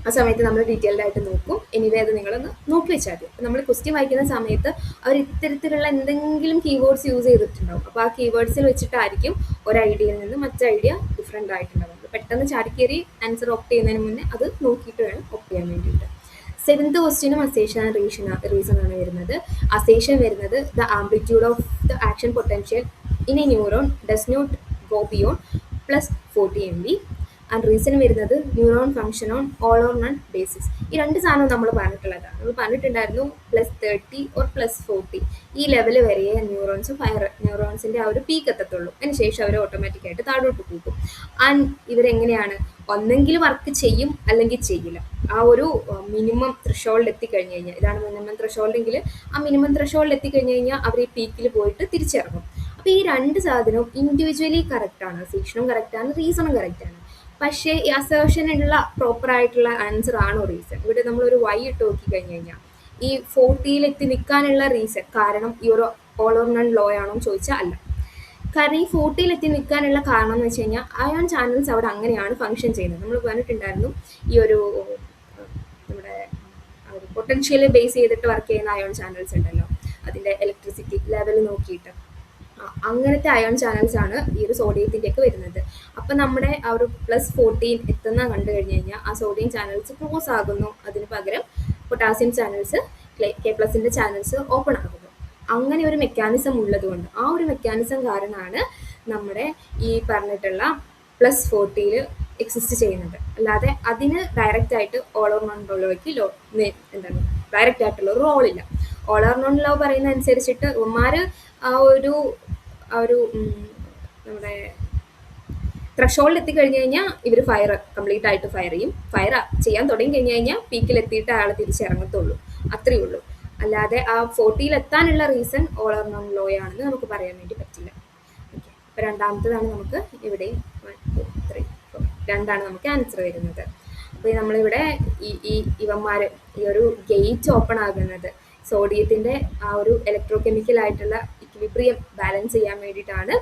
ആ സമയത്ത് നമ്മൾ ഡീറ്റെയിൽഡ് ആയിട്ട് നോക്കും. എനിവേ അത് നിങ്ങളൊന്ന് നോക്കി വെച്ചാൽ മതി. അപ്പോൾ നമ്മൾ ക്വസ്റ്റ്യൻ വായിക്കുന്ന സമയത്ത് അവർ ഇത്തരത്തിലുള്ള എന്തെങ്കിലും കീവേഡ്സ് യൂസ് ചെയ്തിട്ടുണ്ടാവും. അപ്പോൾ ആ കീവേഡ്സിൽ വെച്ചിട്ടായിരിക്കും ഒരു ഐഡിയയിൽ നിന്ന് മറ്റേ ഐഡിയ ഡിഫറെൻ്റ് ആയിട്ടുണ്ടാവും. പെട്ടെന്ന് ചാടിക്കേറി ആൻസർ ഓപ്റ്റ് ചെയ്യുന്നതിന് മുന്നേ അത് നോക്കിയിട്ട് വേണം ഓപ്റ്റ് ചെയ്യാൻ വേണ്ടിയിട്ട്. 7th ക്വസ്റ്റ്യനും അസേഷൻ ആൻഡ് റീസൺ ആണ് വരുന്നത്. അസേഷൻ വരുന്നത്, the amplitude of the action potential in a neuron does not go beyond +40 MV. And reason വരുന്നത് neuron function on all or none basis. ഈ 2 സാധനവും നമ്മൾ പറഞ്ഞിട്ടുള്ളതാണ്. നമ്മൾ പറഞ്ഞിട്ടുണ്ടായിരുന്നു +30 or +40 ഈ ലെവൽ വരെ ന്യൂറോൺസിൻ്റെ ആ ഒരു പീക്ക് എത്തത്തുള്ളൂ. അതിനുശേഷം അവർ ഓട്ടോമാറ്റിക്കായിട്ട് താഴോട്ട് പോകും. ആൻഡ് ഇവരെങ്ങനെയാണ്, ഒന്നെങ്കിൽ വർക്ക് ചെയ്യും അല്ലെങ്കിൽ ചെയ്യില്ല. ആ ഒരു മിനിമം ത്രഷോൾഡ് എത്തിക്കഴിഞ്ഞ് കഴിഞ്ഞാൽ, ഇതാണ് മിനിമം ത്രഷോൾഡെങ്കിൽ ആ മിനിമം ത്രഷോൾഡ് എത്തിക്കഴിഞ്ഞ് കഴിഞ്ഞാൽ അവർ ഈ പീക്കിൽ പോയിട്ട് തിരിച്ചിറങ്ങും. അപ്പോൾ ഈ 2 സാധനവും ഇൻഡിവിജ്വലി കറക്റ്റാണ്. അസേഷനും കറക്റ്റാണ്, റീസണും കറക്റ്റാണ്. പക്ഷേ ഈ അസേഷനുള്ള പ്രോപ്പറായിട്ടുള്ള ആൻസർ ആണോ റീസൺ? ഇവിടെ നമ്മളൊരു Y ഇട്ട് നോക്കി കഴിഞ്ഞ് കഴിഞ്ഞാൽ ഈ 40 എത്തി നിൽക്കാനുള്ള റീസൺ കാരണം ഈ ഒരു ഓൾ ഓർ നൺ ലോ ആണോ എന്ന് ചോദിച്ചാൽ അല്ല. കാരണം ഈ 40 എത്തി നിൽക്കാനുള്ള കാരണം എന്ന് വെച്ച് കഴിഞ്ഞാൽ അയോൺ ചാനൽസ് അവിടെ അങ്ങനെയാണ് ഫങ്ഷൻ ചെയ്യുന്നത്. നമ്മൾ പറഞ്ഞിട്ടുണ്ടായിരുന്നു ഈ ഒരു നമ്മുടെ പൊട്ടൻഷ്യൽ ബേസ് ചെയ്തിട്ട് വർക്ക് ചെയ്യുന്ന അയോൺ ചാനൽസ് ഉണ്ടല്ലോ, അതിൻ്റെ ഇലക്ട്രിസിറ്റി ലെവൽ നോക്കിയിട്ട് അങ്ങനത്തെ അയോൺ ചാനൽസ് ആണ് ഈ ഒരു സോഡിയത്തിൻ്റെയൊക്കെ വരുന്നത്. അപ്പം നമ്മുടെ ആ ഒരു +14 എത്തുന്ന കണ്ടു കഴിഞ്ഞ് കഴിഞ്ഞാൽ ആ സോഡിയം ചാനൽസ് ക്ലോസ് ആകുന്നു, അതിന് പകരം potassium channels K+ channels open ആകുന്നു. അങ്ങനെ ഒരു മെക്കാനിസം ഉള്ളതുകൊണ്ട്, ആ ഒരു മെക്കാനിസം കാരണമാണ് നമ്മുടെ ഈ പറഞ്ഞിട്ടുള്ള +40 എക്സിസ്റ്റ് ചെയ്യുന്നത്. അല്ലാതെ അതിന് ഡയറക്റ്റ് ആയിട്ട് ഓൾ ഓർ നോൺ ലോയ്ക്ക് എന്താണ് ഡയറക്റ്റ് ആയിട്ടുള്ള ഒരു റോളില്ല. ഓൾ ഓർ നോൺ ലോ പറയുന്ന അനുസരിച്ചിട്ട് ഉമ്മാർ ആ ഒരു നമ്മുടെ ത്രഷോൾഡ് എത്തിക്കഴിഞ്ഞ് കഴിഞ്ഞാൽ ഇവർ കംപ്ലീറ്റ് ആയിട്ട് ഫയർ ചെയ്യാൻ തുടങ്ങി കഴിഞ്ഞ് കഴിഞ്ഞാൽ പീക്കിൽ എത്തിയിട്ട് അയാൾ തിരിച്ചിറങ്ങത്തുള്ളൂ, അത്രയേ ഉള്ളൂ. അല്ലാതെ ആ 40 എത്താനുള്ള reason all or none law ആണെന്ന് നമുക്ക് പറയാൻ വേണ്ടി പറ്റില്ല. ഓക്കെ, അപ്പോൾ 2ാമത്തതാണ് നമുക്ക് ഇവിടെ 1 2 3 4 2 നമുക്ക് ആൻസർ വരുന്നത്. അപ്പോൾ നമ്മളിവിടെ ഇവന്മാർ ഈ ഒരു ഗേറ്റ് ഓപ്പൺ ആകുന്നത് സോഡിയത്തിൻ്റെ ആ ഒരു ഇലക്ട്രോകെമിക്കൽ ആയിട്ടുള്ള ഇക്വിലിബ്രിയം ബാലൻസ് ചെയ്യാൻ വേണ്ടിയിട്ടാണ്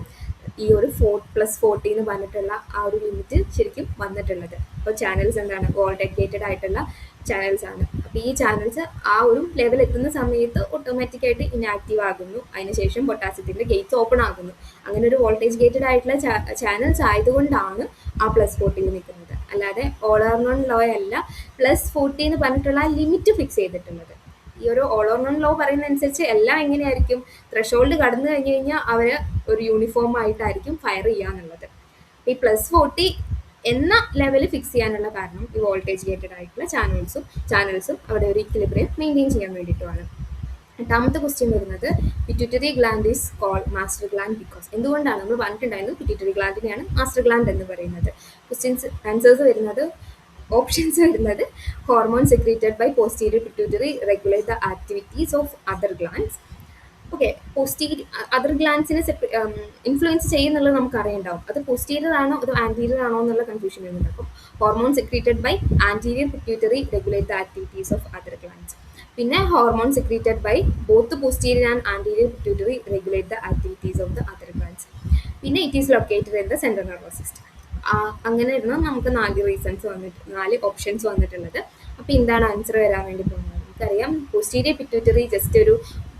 ഈ ഒരു +40 എന്ന് പറഞ്ഞിട്ടുള്ള ആ ഒരു ലിമിറ്റ് ശരിക്കും വന്നിട്ടുള്ളത്. അപ്പോൾ ചാനൽസ് എന്താണ്, വോൾട്ടേജ് ആയിട്ടുള്ള ചാനൽസ് ആണ്. അപ്പോൾ ഈ ചാനൽസ് ആ ഒരു ലെവൽ എത്തുന്ന സമയത്ത് ഓട്ടോമാറ്റിക്കായിട്ട് ഇനാക്റ്റീവ് ആകുന്നു. അതിനുശേഷം പൊട്ടാസ്യത്തിൻ്റെ ഗേറ്റ്സ് ഓപ്പൺ ആകുന്നു. അങ്ങനെ ഒരു വോൾട്ടേജ് ഗേറ്റഡ് ആയിട്ടുള്ള ചാനൽസ് ആയതുകൊണ്ടാണ് ആ +40 നിൽക്കുന്നത്. അല്ലാതെ ഓൾ ഓർ നോൺ ലോ അല്ല +40 എന്ന് പറഞ്ഞിട്ടുള്ള ലിമിറ്റ് ഫിക്സ് ചെയ്തിട്ടുള്ളത്. ഈ ഒരു ഓൾ ഓർ നോൺ ലോ പറയുന്ന അനുസരിച്ച് എല്ലാം എങ്ങനെയായിരിക്കും, ത്രഷോൾഡ് കടന്നു കഴിഞ്ഞ് കഴിഞ്ഞാൽ അവർ ഒരു യൂണിഫോം ആയിട്ടായിരിക്കും ഫയർ ചെയ്യുക എന്നുള്ളത്. ഈ +40 എന്ന ലെവൽ ഫിക്സ് ചെയ്യാനുള്ള കാരണം ഈ വോൾട്ടേജ് ഗേറ്റഡ് ആയിട്ടുള്ള ചാനൽസും അവിടെ ഒരു ഇക്വിലിബ്രിയം മെയിൻറ്റെയിൻ ചെയ്യാൻ വേണ്ടിയിട്ടുമാണ്. എട്ടാമത്തെ ക്വസ്റ്റ്യൻ വരുന്നത് pituitary gland is called master gland because. എന്തുകൊണ്ടാണ് നമ്മൾ പറഞ്ഞിട്ടുണ്ടായിരുന്നു പിറ്റ്യൂട്ടറി ഗ്ലാൻഡിനെയാണ് മാസ്റ്റർ ഗ്ലാൻഡ് എന്ന് പറയുന്നത്. ആൻസേഴ്സ് വരുന്നത് ഓപ്ഷൻസ് വരുന്നത് hormone secreted by posterior pituitary regulate the activities of other glands. Okay, other ഗ്ലാൻസിനെ ഇൻഫ്ലുവൻസ് ചെയ്യുന്നുള്ളത് നമുക്ക് അറിയണ്ടാവും. അത് പോസ്റ്റീരിയർ ആണോ അതോ ആന്റീരിയർ ആണോ എന്നുള്ള കൺഫ്യൂഷൻ വരുന്നുണ്ട്. അപ്പം hormone secreted by anterior pituitary regulate the activities of other glands. പിന്നെ hormone secreted by both posterior and anterior pituitary regulate the activities of the other glands. പിന്നെ it is located in the central nervous system. അങ്ങനെ ഇരുന്ന് നമുക്ക് 4 ഓപ്ഷൻസ് വന്നിട്ടുള്ളത്. അപ്പോൾ എന്താണ് ആൻസർ വരാൻ വേണ്ടി പോകുന്നത്? നമുക്കറിയാം പോസ്റ്റീരിയർ പിറ്റ്യൂട്ടറി ജസ്റ്റ് ഒരു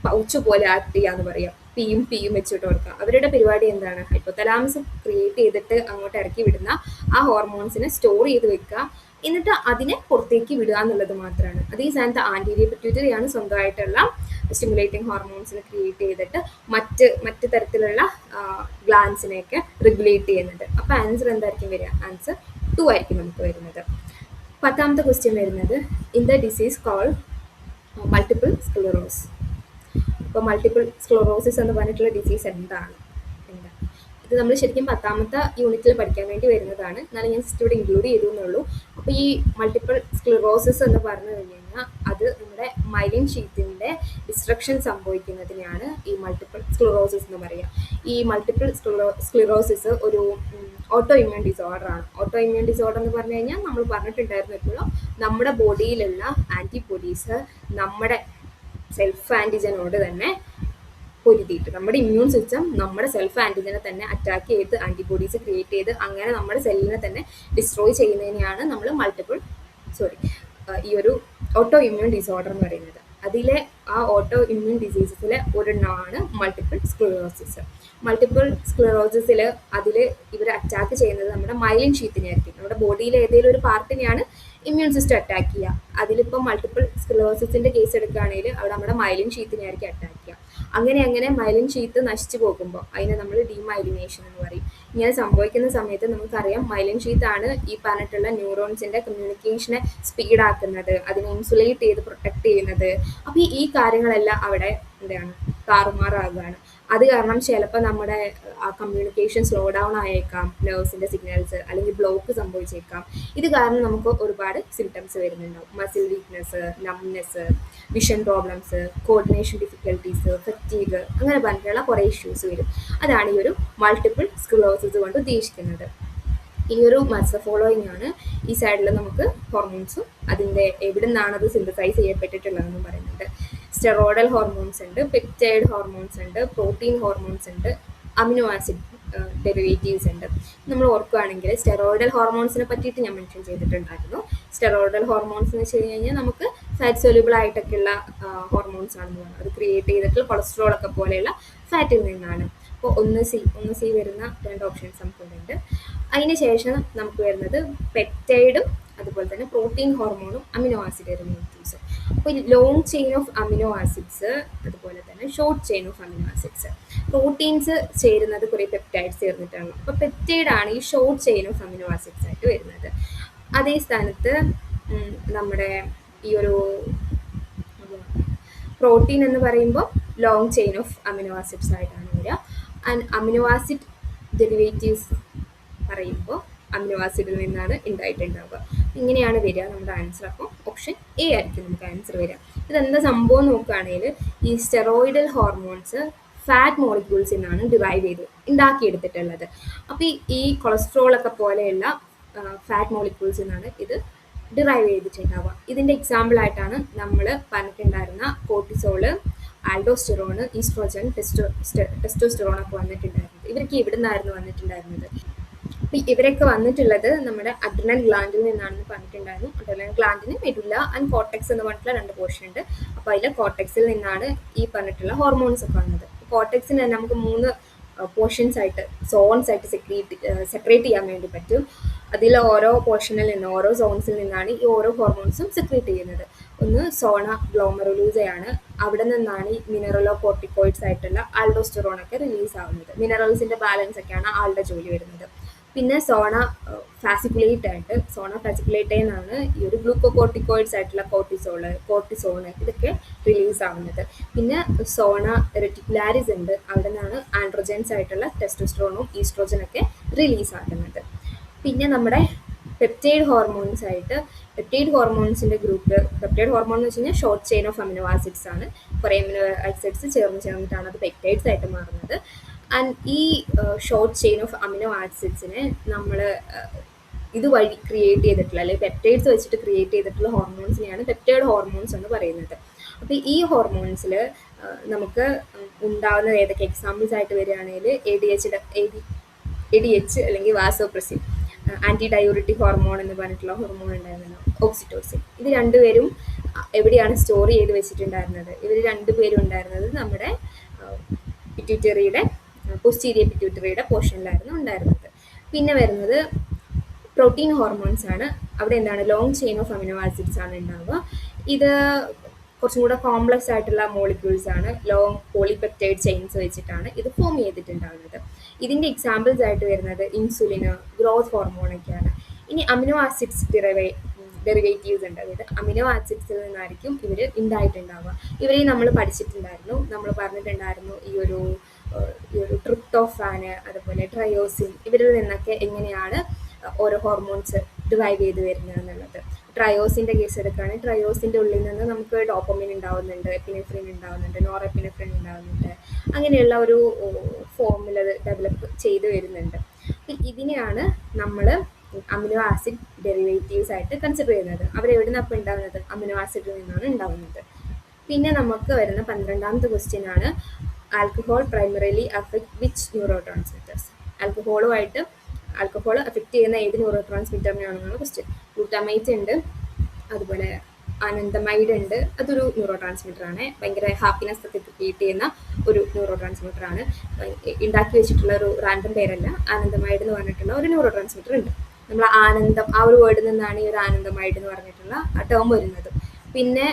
പൗച്ച് പോലെ ആക്ട് ചെയ്യാന്ന് പറയാം. പിയും വെച്ചിട്ട് കൊടുക്കുക. അവരുടെ പരിപാടി എന്താണ്? ഹൈപ്പോതലാമസ് ക്രിയേറ്റ് ചെയ്തിട്ട് അങ്ങോട്ട് ഇറക്കി വിടുന്ന ആ ഹോർമോൺസിനെ സ്റ്റോർ ചെയ്ത് വെക്കുക, എന്നിട്ട് അതിനെ പുറത്തേക്ക് വിടുക എന്നുള്ളത് മാത്രമാണ്. അതേ സ്ഥാനത്ത് ആന്റീരിയർ പിറ്റ്യൂട്ടറിയാണ് സ്വന്തമായിട്ടുള്ള സ്റ്റിമുലേറ്റിംഗ് ഹോർമോൺസിനെ ക്രിയേറ്റ് ചെയ്തിട്ട് മറ്റ് തരത്തിലുള്ള ഗ്ലാൻസിനെയൊക്കെ റെഗുലേറ്റ് ചെയ്യുന്നുണ്ട്. അപ്പോൾ ആൻസർ എന്തായിരിക്കും വരിക? ആൻസർ 2 ആയിരിക്കും നമുക്ക് വരുന്നത്. 10ാമത്തെ ക്വസ്റ്റ്യൻ വരുന്നത് in the disease called multiple sclerosis. ഇപ്പോൾ മൾട്ടിപ്പിൾ സ്ക്ലെറോസിസ് എന്ന് പറഞ്ഞിട്ടുള്ള ഡിസീസ് എന്താണ്? ഇത് നമ്മൾ ശരിക്കും 10ാമത്തെ യൂണിറ്റിൽ പഠിക്കാൻ വേണ്ടി വരുന്നതാണ്. എന്നാലും ഞാൻ ജസ്റ്റ് ഇവിടെ ഇൻക്ലൂഡ് ചെയ്തു എന്നുള്ളൂ. അപ്പോൾ ഈ മൾട്ടിപ്പിൾ സ്ക്ലെറോസിസ് എന്ന് പറഞ്ഞു കഴിഞ്ഞാൽ അത് നമ്മുടെ മൈലിൻ ഷീറ്റിൻ്റെ ഡിസ്ട്രക്ഷൻ സംഭവിക്കുന്നതിനെയാണ് ഈ മൾട്ടിപ്പിൾ സ്ക്ലെറോസിസ് എന്ന് പറയുക. ഈ മൾട്ടിപ്പിൾ സ്ക്ലെറോസിസ് ഒരു ഓട്ടോ ഇമ്മ്യൂൺ ഡിസോർഡറാണ്. ഓട്ടോ ഇമ്മ്യൂൺ ഡിസോർഡർ എന്ന് പറഞ്ഞു കഴിഞ്ഞാൽ നമ്മൾ പറഞ്ഞിട്ടുണ്ടായിരുന്നല്ലോ, നമ്മുടെ ബോഡിയിലുള്ള ആൻറ്റിബോഡീസ് നമ്മുടെ സെൽഫ് ആൻറ്റിജനോട് തന്നെ പൊരുതിയിട്ട് നമ്മുടെ ഇമ്മ്യൂൺ സിസ്റ്റം നമ്മുടെ സെൽഫ് ആൻറ്റിജനെ തന്നെ അറ്റാക്ക് ചെയ്ത് ആൻറ്റിബോഡീസ് ക്രിയേറ്റ് ചെയ്ത് അങ്ങനെ നമ്മുടെ സെല്ലിനെ തന്നെ ഡിസ്ട്രോയ് ചെയ്യുന്നതിനെയാണ് നമ്മൾ ഈ ഒരു ഓട്ടോ ഇമ്മ്യൂൺ ഡിസോർഡർ എന്ന് പറയുന്നത്. അതിലെ ആ ഓട്ടോ ഇമ്മ്യൂൺ ഡിസീസസിലെ ഒരെണ്ണമാണ് മൾട്ടിപ്പിൾ സ്ക്ലെറോസിസ്. മൾട്ടിപ്പിൾ സ്ക്ലെറോസിസിൽ ഇവർ അറ്റാക്ക് ചെയ്യുന്നത് നമ്മുടെ മൈലിൻ ഷീത്തിനെ ആയിരിക്കും. നമ്മുടെ ബോഡിയിലെ ഏതെങ്കിലും ഒരു പാർട്ടിനെയാണ് ഇമ്മ്യൂൺ സിസ്റ്റം അറ്റാക്ക് ചെയ്യുക. അതിലിപ്പോൾ മൾട്ടിപ്പിൾ സ്ക്ലെറോസിസിൻ്റെ കേസ് എടുക്കുകയാണെങ്കിൽ അവിടെ നമ്മുടെ മൈലിൻ ഷീത്തിനെ ആയിരിക്കും അറ്റാക്ക് ചെയ്യുക. അങ്ങനെ മൈലിൻ ഷീത്ത് നശിച്ചു പോകുമ്പോൾ അതിനെ നമ്മൾ ഡീമൈലിനേഷൻ എന്ന് പറയും. ഇങ്ങനെ സംഭവിക്കുന്ന സമയത്ത് നമുക്കറിയാം മൈലിൻ ഷീത്താണ് ഈ പറഞ്ഞിട്ടുള്ള ന്യൂറോൺസിൻ്റെ കമ്മ്യൂണിക്കേഷനെ സ്പീഡാക്കുന്നത്, അതിനെ ഇൻസുലേറ്റ് ചെയ്ത് പ്രൊട്ടക്ട് ചെയ്യുന്നത്. അപ്പോൾ ഈ കാര്യങ്ങളെല്ലാം അവിടെ താറുമാറാകുകയാണ്. അത് കാരണം ചിലപ്പോൾ നമ്മുടെ ആ കമ്മ്യൂണിക്കേഷൻ സ്ലോ ഡൗൺ ആയേക്കാം, നെർവ്സിൻ്റെ സിഗ്നൽസ്, അല്ലെങ്കിൽ ബ്ലോക്ക് സംഭവിച്ചേക്കാം. ഇത് കാരണം നമുക്ക് ഒരുപാട് സിംറ്റംസ് വരുന്നുണ്ടാവും. Muscle weakness, numbness, vision problems, coordination difficulties, fatigue, അങ്ങനെ പറഞ്ഞിട്ടുള്ള കുറേ ഇഷ്യൂസ് വരും. അതാണ് ഈ ഒരു മൾട്ടിപ്പിൾ സ്ക്ലെറോസിസ് കൊണ്ട് ഉദ്ദേശിക്കുന്നത്. ഈ ഒരു മസ്റ്റ് ഫോളോയിങ് ആണ് ഈ സൈഡിൽ നമുക്ക് ഹോർമോൺസും അതിൻ്റെ എവിടെ നിന്നാണ് അത് സിന്തസൈസ് ചെയ്യപ്പെട്ടിട്ടുള്ളതെന്നും പറയുന്നുണ്ട്. സ്റ്റെറോയിഡൽ ഹോർമോൺസ് ഉണ്ട്, പെപ്റ്റൈഡ് ഹോർമോൺസ് ഉണ്ട്, പ്രോട്ടീൻ ഹോർമോൺസ് ഉണ്ട്, അമിനോ ആസിഡ് ഡെറിവേറ്റീവ്സ് ഉണ്ട്. നമ്മൾ ഓർക്കുകയാണെങ്കിൽ സ്റ്റെറോയിഡൽ ഹോർമോൺസിനെ പറ്റിയിട്ട് ഞാൻ മെൻഷൻ ചെയ്തിട്ടുണ്ടായിരുന്നു. സ്റ്റെറോയിഡൽ ഹോർമോൺസ് എന്ന് വെച്ച് കഴിഞ്ഞാൽ നമുക്ക് ഫാറ്റ് സൊല്യൂബിൾ ആയിട്ടൊക്കെയുള്ള ഹോർമോൺസ് ആണെന്ന് പറഞ്ഞാൽ അത് ക്രിയേറ്റ് ചെയ്തിട്ടുള്ള കൊളസ്ട്രോൾ ഒക്കെ പോലെയുള്ള ഫാറ്റിൽ നിന്നാണ്. അപ്പോൾ ഒന്ന് സി വരുന്ന 2 ഓപ്ഷൻസ് നമുക്കുണ്ട്. അതിന് ശേഷം നമുക്ക് വരുന്നത് പെപ്റ്റൈഡും അതുപോലെ തന്നെ പ്രോട്ടീൻ ഹോർമോണും അമിനോ ആസിഡ് ഡെറിവേറ്റീവ്സ്. അപ്പോൾ long chain of amino acids അതുപോലെ തന്നെ short chain of amino acids. Proteins ചേരുന്നത് കുറേ പെപ്റ്റൈഡ്സ് ചേർന്നിട്ടാണ്. അപ്പോൾ പെപ്റ്റൈഡാണ് ഈ short chain of amino acids ആയിട്ട് വരുന്നത്. അതേ സ്ഥാനത്ത് നമ്മുടെ ഈ ഒരു പ്രോട്ടീൻ എന്ന് പറയുമ്പോൾ long chain of amino acids ആയിട്ടാണ് വരിക. ആൻഡ് അമിനോ ആസിഡ് ഡെറിവേറ്റീവ്സ് പറയുമ്പോൾ അമിനോ ആസിഡിൽ നിന്നാണ് ഉണ്ടായിട്ടുണ്ടാവുക. ഇങ്ങനെയാണ് വരിക നമ്മുടെ ആൻസർ. അപ്പോൾ ഓപ്ഷൻ എ ആയിരിക്കും നമുക്ക് ആൻസർ വരിക. ഇതെന്താ സംഭവം നോക്കുകയാണെങ്കിൽ ഈ സ്റ്റെറോയിഡൽ ഹോർമോൺസ് ഫാറ്റ് മോളിക്യൂൾസിൽ നിന്നാണ് ഡിറൈവ് ചെയ്ത് ഉണ്ടാക്കിയെടുത്തിട്ടുള്ളത്. അപ്പോൾ ഈ കൊളസ്ട്രോളൊക്കെ പോലെയുള്ള ഫാറ്റ് മോളിക്യൂൾസിൽ നിന്നാണ് ഇത് ഡിറൈവ് ചെയ്തിട്ടുണ്ടാവുക. ഇതിൻ്റെ എക്സാമ്പിളായിട്ടാണ് നമ്മൾ പറഞ്ഞിട്ടുണ്ടായിരുന്ന കോർട്ടിസോള്, ആൽഡോസ്റ്റെറോണ്, ഈസ്ട്രോജൻ, ടെസ്റ്റോസ്റ്റെറോൺ ഒക്കെ വന്നിട്ടുണ്ടായിരുന്നത്. ഇവരൊക്കെ എവിടെ നിന്നായിരുന്നു വന്നിട്ടുണ്ടായിരുന്നത്? അപ്പോൾ ഇവരൊക്കെ വന്നിട്ടുള്ളത് നമ്മുടെ അഡ്രിനൽ ഗ്ലാൻഡിൽ നിന്നാണെന്ന് പറഞ്ഞിട്ടുണ്ടായിരുന്നു. അഡ്രിനൽ ഗ്ലാൻഡിന് മെഡുല്ല ആൻഡ് കോർട്ടെക്സ് എന്ന് പറഞ്ഞിട്ടുള്ള 2 പോർഷൻ ഉണ്ട്. അപ്പോൾ അതിൽ കോർട്ടെക്സിൽ നിന്നാണ് ഈ പറഞ്ഞിട്ടുള്ള ഹോർമോൺസ് ഒക്കെ വന്നത്. കോർട്ടെക്സിന് തന്നെ നമുക്ക് 3 പോർഷൻസ് ആയിട്ട് സോൺസ് ആയിട്ട് സെപ്പറേറ്റ് ചെയ്യാൻ വേണ്ടി പറ്റും. അതിൽ ഓരോ പോർഷനിൽ നിന്ന് ഓരോ സോൺസിൽ നിന്നാണ് ഈ ഓരോ ഹോർമോൺസും സെക്രീറ്റ് ചെയ്യുന്നത്. ഒന്ന് സോണ ഗ്ലോമറുലൂസയാണ്. അവിടെ നിന്നാണ് ഈ മിനറലോ കോർട്ടിക്കോയിഡ്സ് ആയിട്ടുള്ള ആൽഡോസ്റ്റെറോൺ ഒക്കെ റിലീസ് ആവുന്നത്. മിനറൽസിന്റെ ബാലൻസ് ഒക്കെയാണ് ആളുടെ ജോലി വരുന്നത്. പിന്നെ ഫാസിക്കുലേറ്റ് ആയിട്ട് ഫാസിക്കുലേറ്റ് എന്നാണ് ഈ ഒരു ഗ്ലൂക്കോകോർട്ടിക്കോയിഡ്സ് ആയിട്ടുള്ള കോർട്ടിസോണ് ഇതൊക്കെ റിലീസ് ആവുന്നത്. പിന്നെ സോണ റെറ്റിക്കുലാരിസ് ഉണ്ട്, അവിടെ നിന്നാണ് ആൻഡ്രോജൻസ് ആയിട്ടുള്ള ടെസ്റ്റോസ്ട്രോണും ഈസ്ട്രോജനൊക്കെ റിലീസ് ആകുന്നത്. പിന്നെ നമ്മുടെ പെപ്റ്റൈഡ് ഹോർമോൺസിന്റെ ഗ്രൂപ്പ്, പെപ്റ്റൈഡ് ഹോർമോൺ എന്ന് വെച്ച് കഴിഞ്ഞാൽ short chain of amino acids ആണ്. കുറേ അമിനോ ആസിഡ്സ് ചേർന്നിട്ടാണ് അത് പെപ്റ്റൈഡ്സ് ആയിട്ട് മാറുന്നത്. ആൻഡ് ഈ ഷോർട്ട് ചെയിൻ ഓഫ് അമിനോ ആസിഡ്സിനെ നമ്മൾ ഇതുവഴി ക്രിയേറ്റ് ചെയ്തിട്ടുള്ള, അല്ലെങ്കിൽ പെപ്റ്റൈഡ്സ് വെച്ചിട്ട് ക്രിയേറ്റ് ചെയ്തിട്ടുള്ള ഹോർമോൺസിനെയാണ് പെപ്റ്റൈഡ് ഹോർമോൺസ് എന്ന് പറയുന്നത്. അപ്പോൾ ഈ ഹോർമോൺസിൽ നമുക്ക് ഉണ്ടാകുന്ന ഏതൊക്കെ എക്സാമ്പിൾസ് ആയിട്ട് വരികയാണെങ്കിൽ എ ഡി എച്ച് അല്ലെങ്കിൽ വാസോപ്രസിൻ, ആൻറ്റി ഡയൂറിറ്റിക് ഹോർമോൺ എന്ന് പറഞ്ഞിട്ടുള്ള ഹോർമോൺ ഉണ്ടായിരുന്നല്ലോ, ഓക്സിറ്റോസിൻ. ഇത് രണ്ടുപേരും എവിടെയാണ് സ്റ്റോർ ചെയ്ത് വെച്ചിട്ടുണ്ടായിരുന്നത്? ഇവർ രണ്ടുപേരും ഉണ്ടായിരുന്നത് നമ്മുടെ പിറ്റ്യൂട്ടറിയുടെ പോസ്റ്റീരിയർ പിറ്റ്യൂട്ടറിയുടെ പോർഷനിലായിരുന്നു ഉണ്ടായിരുന്നത്. പിന്നെ വരുന്നത് പ്രോട്ടീൻ ഹോർമോൺസ് ആണ്. അവിടെ എന്താണ് long chain of amino acids ആണ് ഉണ്ടാവുക. ഇത് കുറച്ചും കൂടെ കോംപ്ലക്സ് ആയിട്ടുള്ള മോളിക്യൂൾസ് ആണ്, ലോങ് പോളിപെപ്റ്റൈഡ് ചെയിൻസ് വെച്ചിട്ടാണ് ഇത് ഫോം ചെയ്തിട്ടുണ്ടാകുന്നത്. ഇതിൻ്റെ എക്സാമ്പിൾസ് ആയിട്ട് വരുന്നത് ഇൻസുലിന്, ഗ്രോത്ത് ഹോർമോണൊക്കെയാണ്. ഇനി അമിനോ ആസിഡ്സ് ഡെറിവേറ്റീവ്സ് ഉണ്ട്, അതായത് അമിനോ ആസിഡ്സിൽ നിന്നായിരിക്കും ഇവർ ഉണ്ടായിട്ടുണ്ടാവുക. ഇവരെയും നമ്മൾ പഠിച്ചിട്ടുണ്ടായിരുന്നു, നമ്മൾ പറഞ്ഞിട്ടുണ്ടായിരുന്നു ഈ ഒരു ട്രിപ്റ്റോഫാന്, അതുപോലെ ട്രയോസിൻ, ഇവരിൽ നിന്നൊക്കെ എങ്ങനെയാണ് ഓരോ ഹോർമോൺസ് ഡിറൈവ് ചെയ്ത് വരുന്നത് എന്നുള്ളത്. ട്രയോസിൻ്റെ കേസ് എടുക്കുകയാണെങ്കിൽ ട്രയോസിൻ്റെ ഉള്ളിൽ നിന്ന് നമുക്ക് ഡോപ്പമിൻ ഉണ്ടാവുന്നുണ്ട്, എപ്പിനെഫ്രിൻ ഉണ്ടാവുന്നുണ്ട്, നോറെപ്പിനെഫ്രിൻ ഉണ്ടാവുന്നുണ്ട്. അങ്ങനെയുള്ള ഒരു ഫോമിൽ അത് ഡെവലപ്പ് ചെയ്ത് വരുന്നുണ്ട്. ഇതിനെയാണ് നമ്മൾ അമിനോ ആസിഡ് ഡെറിവേറ്റീവ്സ് ആയിട്ട് കൺസിഡർ ചെയ്യുന്നത്. അവരെവിടെ നിന്നാണ് അപ്പോൾ ഉണ്ടാകുന്നത്? അമിനോ ആസിഡിൽ നിന്നാണ് ഉണ്ടാകുന്നത്. പിന്നെ നമുക്ക് വരുന്ന 12ാമത്തെ ക്വസ്റ്റ്യൻ ആണ്, alcohol primarily affect which neuro transmitters? Alcohol affect ചെയ്യുന്ന ഏത് ന്യൂറോ ട്രാൻസ്മിറ്ററിനെയാണെന്നാണ് ക്വസ്റ്റ്യൻ. ഗ്ലൂട്ടാമേറ്റ് ഉണ്ട്, അതുപോലെ ആനന്ദമൈഡ് ഉണ്ട്, അതൊരു ന്യൂറോ ട്രാൻസ്മിറ്റർ ആണ്, ഭയങ്കര ഹാപ്പിനെസ് ഒക്കെ ക്രിയേറ്റ് ചെയ്യുന്ന ഒരു ന്യൂറോ ട്രാൻസ്മിറ്റർ ആണ്. ഉണ്ടാക്കി വെച്ചിട്ടുള്ള ഒരു റാൻഡം പേരല്ല, ആനന്ദമൈഡ് എന്ന് പറഞ്ഞിട്ടുള്ള ഒരു ന്യൂറോ ട്രാൻസ്മിറ്റർ ഉണ്ട്. നമ്മൾ ആനന്ദം, ആ ഒരു വേർഡിൽ നിന്നാണ് ഈ ഒരു ആനന്ദമൈഡ് എന്ന് പറഞ്ഞിട്ടുള്ള ആ ടേം വരുന്നത്. പിന്നെ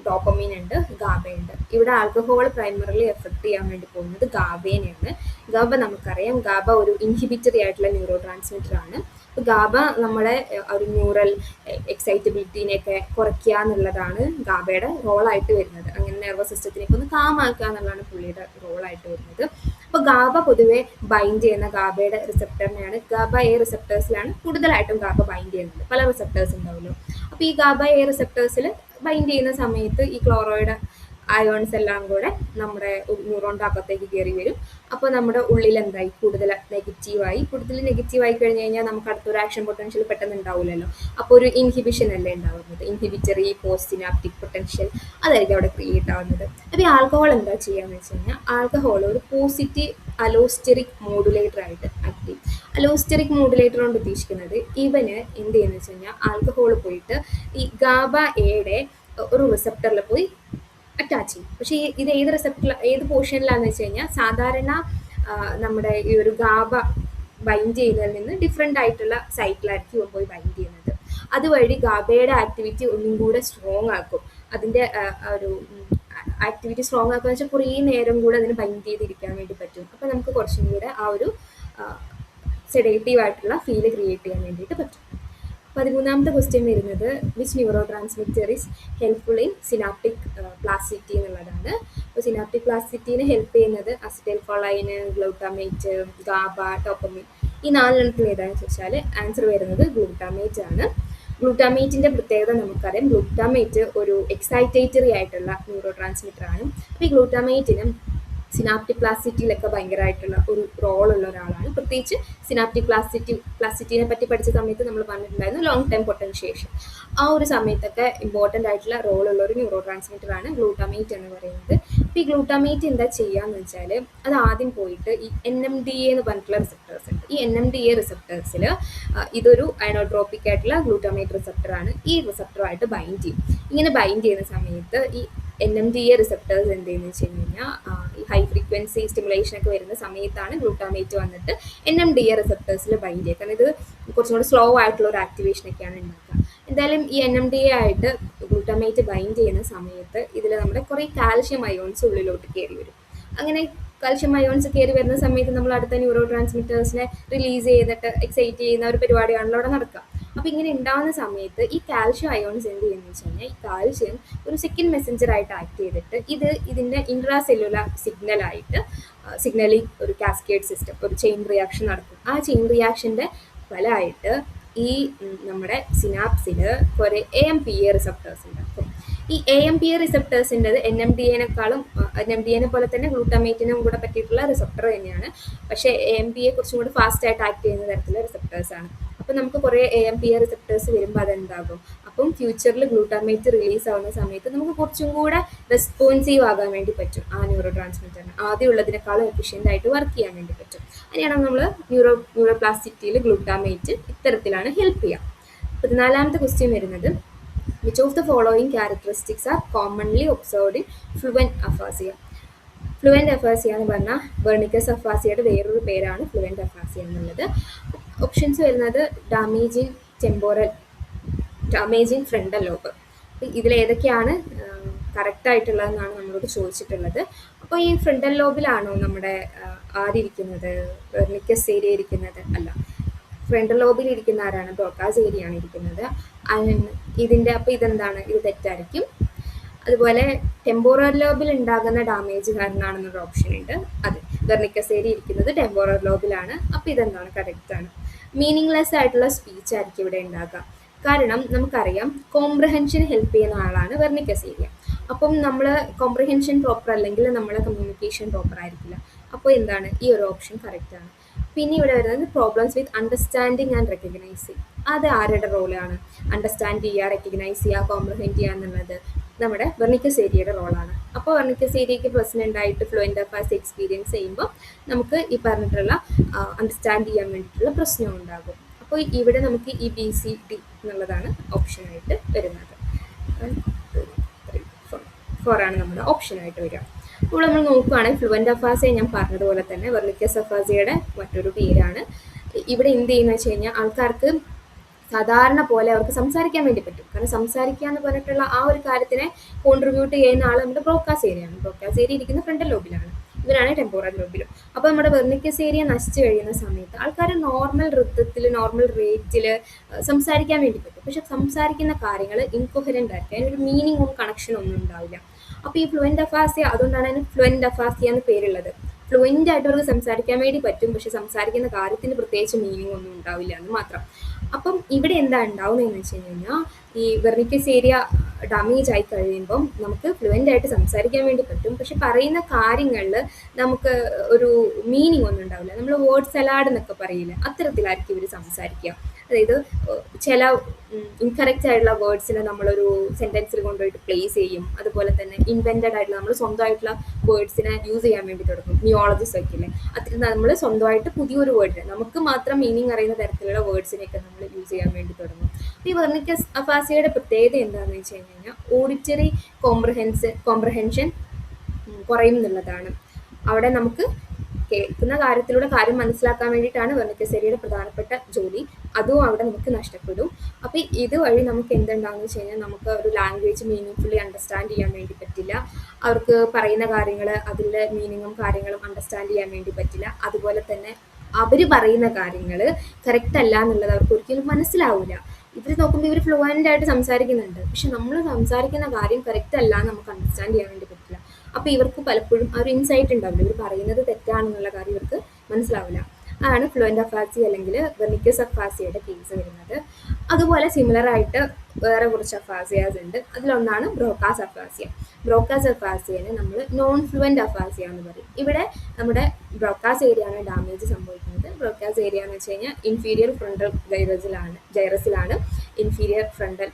ഡോപ്പമീൻ ഉണ്ട്, ഗാബയുണ്ട്. ഇവിടെ ആൽക്കഹോൾ പ്രൈമറിലി എഫക്ട് ചെയ്യാൻ വേണ്ടി പോകുന്നത് ഗാബേനെയാണ്. ഗാബ നമുക്കറിയാം, ഗാബ ഒരു ഇൻഹിബിറ്ററി ആയിട്ടുള്ള ന്യൂറോ ട്രാൻസ്മിറ്റർ ആണ്. അപ്പോൾ ഗാബ നമ്മളെ ഒരു ന്യൂറൽ എക്സൈറ്റബിലിറ്റിനെയൊക്കെ കുറയ്ക്കുക എന്നുള്ളതാണ് ഗാബയുടെ റോളായിട്ട് വരുന്നത്. അങ്ങനെ നെർവസ് സിസ്റ്റത്തിനൊക്കെ ഒന്ന് കാമാക്കുക എന്നുള്ളതാണ് പുള്ളിയുടെ റോളായിട്ട് വരുന്നത്. അപ്പോൾ ഗാബ പൊതുവെ ബൈൻഡ് ചെയ്യുന്ന ഗാബയുടെ റിസപ്റ്ററിനെയാണ്, ഗാബ എ റിസപ്റ്റേഴ്സിലാണ് കൂടുതലായിട്ടും ഗാബ ബൈൻഡ് ചെയ്യുന്നത്. പല റിസപ്റ്റേഴ്സ് ഉണ്ടാവുമല്ലോ. അപ്പോൾ ഈ ഗാബ എ റിസപ്റ്റേഴ്സിൽ ബൈൻഡ് ചെയ്യുന്ന സമയത്ത് ഈ ക്ലോറോയിഡ് അയോൺസ് എല്ലാം കൂടെ നമ്മുടെ ന്യൂറോണിൻ്റെ അകത്തേക്ക് കയറി വരും. അപ്പോൾ നമ്മുടെ ഉള്ളിൽ എന്തായി? കൂടുതൽ നെഗറ്റീവായി കഴിഞ്ഞ് കഴിഞ്ഞാൽ നമുക്ക് അടുത്തൊരു ആക്ഷൻ പൊട്ടൻഷ്യൽ പെട്ടെന്ന് ഉണ്ടാവില്ലല്ലോ. അപ്പോൾ ഒരു ഇൻഹിബിഷൻ അല്ലേ ഉണ്ടാവുന്നത്, ഇൻഹിബിറ്ററി പോസ്റ്റ് സിനാപ്റ്റിക് പൊട്ടൻഷ്യൽ, അതായിരിക്കും അവിടെ ക്രിയേറ്റ് ആവുന്നത്. അപ്പോൾ ഈ ആൽക്കഹോൾ എന്താ ചെയ്യാന്ന് വെച്ച് കഴിഞ്ഞാൽ, ആൽക്കഹോൾ ഒരു പോസിറ്റീവ് അലോസ്റ്റെറിക് മോഡുലേറ്റർ ആയിട്ട് ആക്ട് ചെയ്യും. അലോസ്റ്റെറിക് മോഡുലേറ്റർ കൊണ്ട് ഉദ്ദേശിക്കുന്നത് ഇവന് എന്ത് ചെയ്യുന്നത് വെച്ച് കഴിഞ്ഞാൽ, ആൽക്കഹോൾ പോയിട്ട് ഈ ഗാബ എയുടെ ഒരു റിസപ്റ്ററിൽ പോയി അറ്റാച്ച് ചെയ്യും. പക്ഷേ ഇത് ഏത് പോർഷനിലാണെന്ന് വെച്ച് കഴിഞ്ഞാൽ, സാധാരണ നമ്മുടെ ഈ ഒരു ഗാബ ബൈൻഡ് ചെയ്യുന്നതിൽ നിന്ന് ഡിഫറെൻ്റ് ആയിട്ടുള്ള സൈറ്റിലായിരിക്കും പോയി ബൈൻഡ് ചെയ്യുന്നത്. അതുവഴി ഗാബയുടെ ആക്ടിവിറ്റി ഒന്നും കൂടെ സ്ട്രോങ് ആക്കും. അതിൻ്റെ ഒരു ആക്ടിവിറ്റി സ്ട്രോങ് ആക്കുക വെച്ചാൽ കുറേ നേരം കൂടെ അതിന് ബൈൻഡ് ചെയ്തിരിക്കാൻ വേണ്ടി പറ്റും. അപ്പോൾ നമുക്ക് കുറച്ചും കൂടെ ആ ഒരു സെഡേറ്റീവ് ആയിട്ടുള്ള ഫീല് ക്രിയേറ്റ് ചെയ്യാൻ വേണ്ടിയിട്ട് പറ്റും. 13ാമത്തെ ക്വസ്റ്റ്യൻ വരുന്നത്, which neurotransmitter is helpful in synaptic plasticity എന്നുള്ളതാണ്. അപ്പോൾ സിനാപ്റ്റിക് പ്ലാസ്റ്റിറ്റിനെ ഹെൽപ്പ് ചെയ്യുന്നത് acetylcholine, glutamate, GABA, dopamine. ഈ 4 ഏതാണെന്ന് ചോദിച്ചാൽ ആൻസർ വരുന്നത് ഗ്ലൂട്ടാമേറ്റ് ആണ്. ഗ്ലൂട്ടാമേറ്റിൻ്റെ പ്രത്യേകത നമുക്കറിയാം, ഗ്ലൂട്ടാമേറ്റ് ഒരു എക്സൈറ്റേറ്ററി ആയിട്ടുള്ള ന്യൂറോ ട്രാൻസ്മിറ്റർ ആണ്. അപ്പോൾ ഈ ഗ്ലൂട്ടാമേറ്റിനും സിനാപ്റ്റിക് പ്ലാസ്റ്റിറ്റിയിലൊക്കെ ഭയങ്കരമായിട്ടുള്ള ഒരു റോളുള്ള ഒരാളാണ്. പ്രത്യേകിച്ച് സിനാപ്റ്റിക് പ്ലാസ്റ്റിറ്റിനെ പറ്റി പഠിച്ച സമയത്ത് നമ്മൾ പറഞ്ഞിട്ടുണ്ടായിരുന്നു ലോങ് ടൈം പൊട്ടൻഷിയേഷൻ. ആ ഒരു സമയത്തൊക്കെ ഇമ്പോർട്ടൻ്റ് ആയിട്ടുള്ള റോളുള്ള ഒരു ന്യൂറോ ട്രാൻസ്മിറ്റർ ആണ് ഗ്ലൂട്ടാമേറ്റ് എന്ന് പറയുന്നത്. അപ്പോൾ ഈ ഗ്ലൂട്ടാമേറ്റ് എന്താ ചെയ്യാന്ന് വെച്ചാൽ, അത് ആദ്യം പോയിട്ട് ഈ NMDA എന്ന് പറഞ്ഞിട്ടുള്ള റിസപ്റ്റേഴ്സ് ഉണ്ട്. ഈ NMDA റിസപ്റ്റേഴ്സിൽ ഇതൊരു അയനോട്രോപ്പിക് ആയിട്ടുള്ള ഗ്ലൂട്ടാമേറ്റ് റിസപ്റ്ററാണ്. ഈ റിസപ്റ്ററുമായിട്ട് ബൈൻഡ് ചെയ്യും. ഇങ്ങനെ ബൈൻഡ് ചെയ്യുന്ന സമയത്ത് ഈ NMDA റിസപ്റ്റേഴ്സ് എന്ത് ചെയ്യുന്നത് വെച്ച് കഴിഞ്ഞാൽ, ഈ ഹൈ ഫ്രീക്വൻസി സ്റ്റിമുലേഷൻ ഒക്കെ വരുന്ന സമയത്താണ് ഗ്ലൂട്ടാമേറ്റ് വന്നിട്ട് NMDA റിസപ്റ്റേഴ്സിൽ ബൈൻഡ് ചെയ്യുക. കാരണം ഇത് കുറച്ചും കൂടി സ്ലോ ആയിട്ടുള്ള ഒരു ആക്ടിവേഷനൊക്കെയാണ് ഉണ്ടാക്കുക. എന്തായാലും ഈ NMDA ആയിട്ട് ഗ്ലൂട്ടാമേറ്റ് ബൈൻഡ് ചെയ്യുന്ന സമയത്ത് ഇതിൽ നമ്മുടെ കുറേ കാൽഷ്യം അയോൺസ് ഉള്ളിലോട്ട് കയറി വരും. അങ്ങനെ കാൽഷ്യം അയോൺസ് കയറി വരുന്ന സമയത്ത് നമ്മൾ അടുത്ത ന്യൂറോ ട്രാൻസ്മിറ്റേഴ്സിനെ റിലീസ് ചെയ്തിട്ട് എക്സൈറ്റ് ചെയ്യുന്ന ഒരു പരിപാടിയാണല്ലോ അവിടെ നടക്കുക. അപ്പോൾ ഇങ്ങനെ ഉണ്ടാകുന്ന സമയത്ത് ഈ കാൽഷ്യം അയോൺസ് എന്ത് ചെയ്യുന്നത് വെച്ച് കഴിഞ്ഞാൽ ഈ കാൽഷ്യം ഒരു സെക്കൻഡ് മെസ്സഞ്ചർ ആയിട്ട് ആക്ട് ചെയ്തിട്ട് ഇതിൻ്റെ ഇൻട്രാ സെല്ലുലാർ സിഗ്നലിംഗ് ഒരു കാസ്കേഡ് സിസ്റ്റം, ഒരു ചെയിൻ റിയാക്ഷൻ നടക്കും. ആ ചെയിൻ റിയാക്ഷൻ്റെ ഫലമായിട്ട് ഈ നമ്മുടെ സിനാപ്സിൽ കുറേ AMPA റിസപ്റ്റേഴ്സ് ഉണ്ടാക്കും. ഈ AMPA റിസപ്റ്റേഴ്സിൻ്റെത് NMDA പോലെ തന്നെ ഗ്ലൂട്ടമേറ്റിനും കൂടെ പറ്റിയിട്ടുള്ള റിസപ്റ്റർ തന്നെയാണ്. പക്ഷേ AMPA കുറച്ചും കൂടി ഫാസ്റ്റ് ആയിട്ട് ആക്ട് ചെയ്യുന്ന തരത്തിലുള്ള റിസപ്റ്റേഴ്സാണ്. അപ്പോൾ നമുക്ക് കുറേ AMPA റിസപ്റ്റേഴ്സ് വരുമ്പോൾ അതെന്താകും, അപ്പം ഫ്യൂച്ചറിൽ ഗ്ലൂട്ടാമേറ്റ് റിലീസ് ആവുന്ന സമയത്ത് നമുക്ക് കുറച്ചും കൂടെ റെസ്പോൺസീവ് ആകാൻ വേണ്ടി പറ്റും. ആ ന്യൂറോ ട്രാൻസ്മിറ്ററിന് ആദ്യമുള്ളതിനേക്കാളും എഫിഷ്യൻ്റ് ആയിട്ട് വർക്ക് ചെയ്യാൻ വേണ്ടി പറ്റും. അങ്ങനെയാണ് നമ്മൾ ന്യൂറോപ്ലാസ്റ്റിറ്റിയിൽ ഗ്ലൂട്ടാമേറ്റ് ഇത്തരത്തിലാണ് ഹെൽപ്പ് ചെയ്യുക. 14ാമത്തെ ക്വസ്റ്റ്യൻ വരുന്നത്, which of the following characteristics are commonly observed in fluent aphasia? Fluent aphasia എന്ന് പറഞ്ഞാൽ വെർണിക്കസ് അഫാസിയയുടെ വേറൊരു പേരാണ് ഫ്ലുവൻ്റ് അഫാസിയ എന്നുള്ളത്. ഓപ്ഷൻസ് വരുന്നത് ഡാമേജിങ് ഫ്രണ്ടൽ ലോബ്. ഇതിലേതൊക്കെയാണ് കറക്റ്റായിട്ടുള്ളതെന്നാണ് നമ്മളോട് ചോദിച്ചിട്ടുള്ളത്. അപ്പോൾ ഈ ഫ്രണ്ടൽ ലോബിലാണോ നമ്മുടെ ആരിയിരിക്കുന്നത്, വെർണിക്കസ് ഏരിയ ഇരിക്കുന്നത്? അല്ല, ഫ്രണ്ടൽ ലോബിൽ ഇരിക്കുന്ന ആരാണ്? ബ്രോക്കാസ് ഏരിയ ആണ് ഇരിക്കുന്നത്. അപ്പോൾ ഇതെന്താണ്? ഇത് തെറ്റായിരിക്കും. അതുപോലെ ടെമ്പോറൽ ലോബിൽ ഉണ്ടാകുന്ന ഡാമേജ് കാരണമാണെന്നൊരു ഓപ്ഷൻ ഉണ്ട്. അത് വെർണിക്കസ് ഏരിയ ഇരിക്കുന്നത് ടെമ്പോറൽ ലോബിലാണ്. അപ്പോൾ ഇതെന്താണ്? കറക്റ്റാണ്. മീനിങ്ലെസ് ആയിട്ടുള്ള സ്പീച്ച് ആയിരിക്കും ഇവിടെ ഉണ്ടാകുക. കാരണം നമുക്കറിയാം കോംപ്രഹെൻഷൻ ഹെൽപ്പ് ചെയ്യുന്ന ആളാണ് വെർണിക്കസ് ഏരിയ. അപ്പം നമ്മൾ കോംപ്രഹെൻഷൻ പ്രോപ്പർ അല്ലെങ്കിൽ നമ്മളെ കമ്മ്യൂണിക്കേഷൻ പ്രോപ്പർ ആയിരിക്കില്ല. അപ്പോൾ എന്താണ്? ഈ ഒരു ഓപ്ഷൻ കറക്റ്റാണ്. പിന്നെ ഇവിടെ വരുന്നത് problems with understanding and recognising. അത് ആരുടെ റോളാണ്? അണ്ടർസ്റ്റാൻഡ് ചെയ്യുക, റെക്കഗ്നൈസ് ചെയ്യുക, കോംപ്രഹെൻഡ് ചെയ്യുക എന്നുള്ളത് നമ്മുടെ വെർണിക്കസ് ഏരിയയുടെ റോളാണ്. അപ്പോൾ വെർണിക്കസ് ഏരിയയ്ക്ക് പ്രസൻറ്റ് ആയിട്ട് ഫ്ലുവൻ്റ് അഫാസ് എക്സ്പീരിയൻസ് ചെയ്യുമ്പോൾ നമുക്ക് ഈ പറഞ്ഞിട്ടുള്ള അണ്ടർസ്റ്റാൻഡ് ചെയ്യാൻ വേണ്ടിയിട്ടുള്ള പ്രശ്നം ഉണ്ടാകും. അപ്പോൾ ഇവിടെ നമുക്ക് ഈ BCD എന്നുള്ളതാണ് ഓപ്ഷനായിട്ട് വരുന്നത്. 4 ആണ് നമ്മുടെ ഓപ്ഷനായിട്ട് വരിക. അപ്പോൾ നമ്മൾ നോക്കുകയാണെങ്കിൽ ഫ്ലുവൻ്റ് അഫാസിയ ഞാൻ പറഞ്ഞതുപോലെ തന്നെ വെർണിക്കസ് അഫാസിയയുടെ മറ്റൊരു പേരാണ്. ഇവിടെ എന്ത് ചെയ്യുന്നത് വെച്ച് കഴിഞ്ഞാൽ ആൾക്കാർക്ക് സാധാരണ പോലെ അവർക്ക് സംസാരിക്കാൻ വേണ്ടി പറ്റും. കാരണം സംസാരിക്കുക എന്ന് പറഞ്ഞിട്ടുള്ള ആ ഒരു കാര്യത്തിനെ കോൺട്രിബ്യൂട്ട് ചെയ്യുന്ന ആൾ നമ്മുടെ ബ്രോക്കാസ് ഏരിയയാണ്. ബ്രോക്കാസ് ഏരിയ ഇരിക്കുന്ന ഫ്രണ്ടൽ ലോബിലാണ്, ഇവരാണ് ടെമ്പോറൽ ലോബിലും. അപ്പോൾ നമ്മുടെ വെർണിക്കസ് ഏരിയ നശിച്ചു കഴിയുന്ന സമയത്ത് ആൾക്കാർ നോർമൽ ഋത്തത്തിൽ, നോർമൽ റേറ്റിൽ സംസാരിക്കാൻ വേണ്ടി പറ്റും. പക്ഷെ സംസാരിക്കുന്ന കാര്യങ്ങൾ ഇൻകൊഹറൻ്റ് ആയിരിക്കും, അതിനൊരു മീനിങ്ങും കണക്ഷനും ഒന്നും ഉണ്ടാവില്ല. അപ്പോൾ ഈ ഫ്ലുവൻ്റ് അഫാസിയ, അതുകൊണ്ടാണ് അതിന് ഫ്ലുവൻ്റ് അഫാസിയ എന്ന് പേരുള്ളത്. ഫ്ലുവൻ്റ് ആയിട്ട് അവർക്ക് സംസാരിക്കാൻ വേണ്ടി പറ്റും, പക്ഷെ സംസാരിക്കുന്ന കാര്യത്തിന് പ്രത്യേകിച്ച് മീനിങ് ഒന്നും ഉണ്ടാവില്ല എന്ന് മാത്രം. അപ്പം ഇവിടെ എന്താ ഉണ്ടാവുന്നതെന്ന് വെച്ച് കഴിഞ്ഞാൽ ഈ വെർണിക്കസ് ഏരിയ ഡാമേജ് ആയി കഴിയുമ്പം നമുക്ക് ഫ്ലുവൻ്റ് ആയിട്ട് സംസാരിക്കാൻ വേണ്ടി പറ്റും, പക്ഷെ പറയുന്ന കാര്യങ്ങളിൽ നമുക്ക് ഒരു മീനിങ് ഒന്നും ഉണ്ടാവില്ല. നമ്മൾ വേർഡ് സലാഡ് എന്നൊക്കെ പറയില്ല, അത്തരത്തിലായിരിക്കും ഇവർ സംസാരിക്കുക. അതായത് ചില ഇൻകറക്റ്റ് ആയിട്ടുള്ള വേർഡ്സിനെ നമ്മളൊരു സെൻറ്റൻസിൽ കൊണ്ടുപോയിട്ട് പ്ലേസ് ചെയ്യും. അതുപോലെ തന്നെ ഇൻവെൻറ്റഡ് ആയിട്ടുള്ള നമ്മൾ സ്വന്തമായിട്ടുള്ള വേർഡ്സിനെ യൂസ് ചെയ്യാൻ വേണ്ടി തുടങ്ങും. നിയോളജിസ്റ്റ് ഒക്കെ ഇല്ലേ, അത്ര നമ്മൾ സ്വന്തമായിട്ട് പുതിയൊരു വേർഡ് നമുക്ക് മാത്രം മീനിങ് അറിയുന്ന തരത്തിലുള്ള വേർഡ്സിനെയൊക്കെ നമ്മൾ യൂസ് ചെയ്യാൻ വേണ്ടി തുടങ്ങും. ഈ വെർണിക്കസ് അഫാസിയയുടെ പ്രത്യേകത എന്താണെന്ന് വെച്ച് കഴിഞ്ഞാൽ ഓഡിറ്ററി കോംപ്രഹെൻഷൻ കുറയും എന്നുള്ളതാണ്. അവിടെ നമുക്ക് കേൾക്കുന്ന കാര്യത്തിലൂടെ കാര്യം മനസ്സിലാക്കാൻ വേണ്ടിയിട്ടാണ് വെർണിക്കസ് ഏരിയയുടെ പ്രധാനപ്പെട്ട ജോലി. അതും അവിടെ നമുക്ക് നഷ്ടപ്പെടും. അപ്പോൾ ഇതുവഴി നമുക്ക് എന്തുണ്ടാകുമെന്ന് വെച്ച് കഴിഞ്ഞാൽ നമുക്ക് ഒരു ലാംഗ്വേജ് മീനിങ് അണ്ടർസ്റ്റാൻഡ് ചെയ്യാൻ വേണ്ടി പറ്റില്ല. അവർക്ക് പറയുന്ന കാര്യങ്ങൾ, അതിലെ മീനിങ്ങും കാര്യങ്ങളും അണ്ടർസ്റ്റാൻഡ് ചെയ്യാൻ വേണ്ടി പറ്റില്ല. അതുപോലെ തന്നെ അവർ പറയുന്ന കാര്യങ്ങൾ കറക്റ്റ് അല്ല എന്നുള്ളത് അവർക്ക് ഒരിക്കലും മനസ്സിലാവില്ല. ഇവർ നോക്കുമ്പോൾ ഇവർ ഫ്ലുവൻ്റ് ആയിട്ട് സംസാരിക്കുന്നുണ്ട്, പക്ഷെ നമ്മൾ സംസാരിക്കുന്ന കാര്യം കറക്റ്റ് അല്ല എന്ന് നമുക്ക് അണ്ടർസ്റ്റാൻഡ് ചെയ്യാൻ വേണ്ടി പറ്റില്ല. അപ്പോൾ ഇവർക്ക് പലപ്പോഴും ആ ഒരു ഇൻസൈറ്റ് ഉണ്ടാവില്ല, ഇവർ പറയുന്നത് തെറ്റാണെന്നുള്ള കാര്യം ഇവർക്ക് മനസ്സിലാവില്ല. അതാണ് ഫ്ലുവൻ്റ് അഫാസി അല്ലെങ്കിൽ വെർണിക്കസ് അഫാസിയയുടെ കേസ് വരുന്നത്. അതുപോലെ സിമിലർ ആയിട്ട് വേറെ കുറച്ച് അഫാസിയാസ് ഉണ്ട്. അതിലൊന്നാണ് ബ്രോക്കാസ് അഫാസിയ. ബ്രോക്കാസ് അഫാസിയനെ നമ്മൾ നോൺ ഫ്ലുവൻ്റ് അഫാസിയ എന്ന് പറയും. ഇവിടെ നമ്മുടെ ബ്രോക്കാസ് ഏരിയ ആണ് ഡാമേജ് സംഭവിക്കുന്നത്. ബ്രോക്കാസ് ഏരിയ എന്ന് വെച്ച് കഴിഞ്ഞാൽ ഇൻഫീരിയർ ഫ്രണ്ടൽ ജൈറസിലാണ് ഇൻഫീരിയർ ഫ്രണ്ടൽ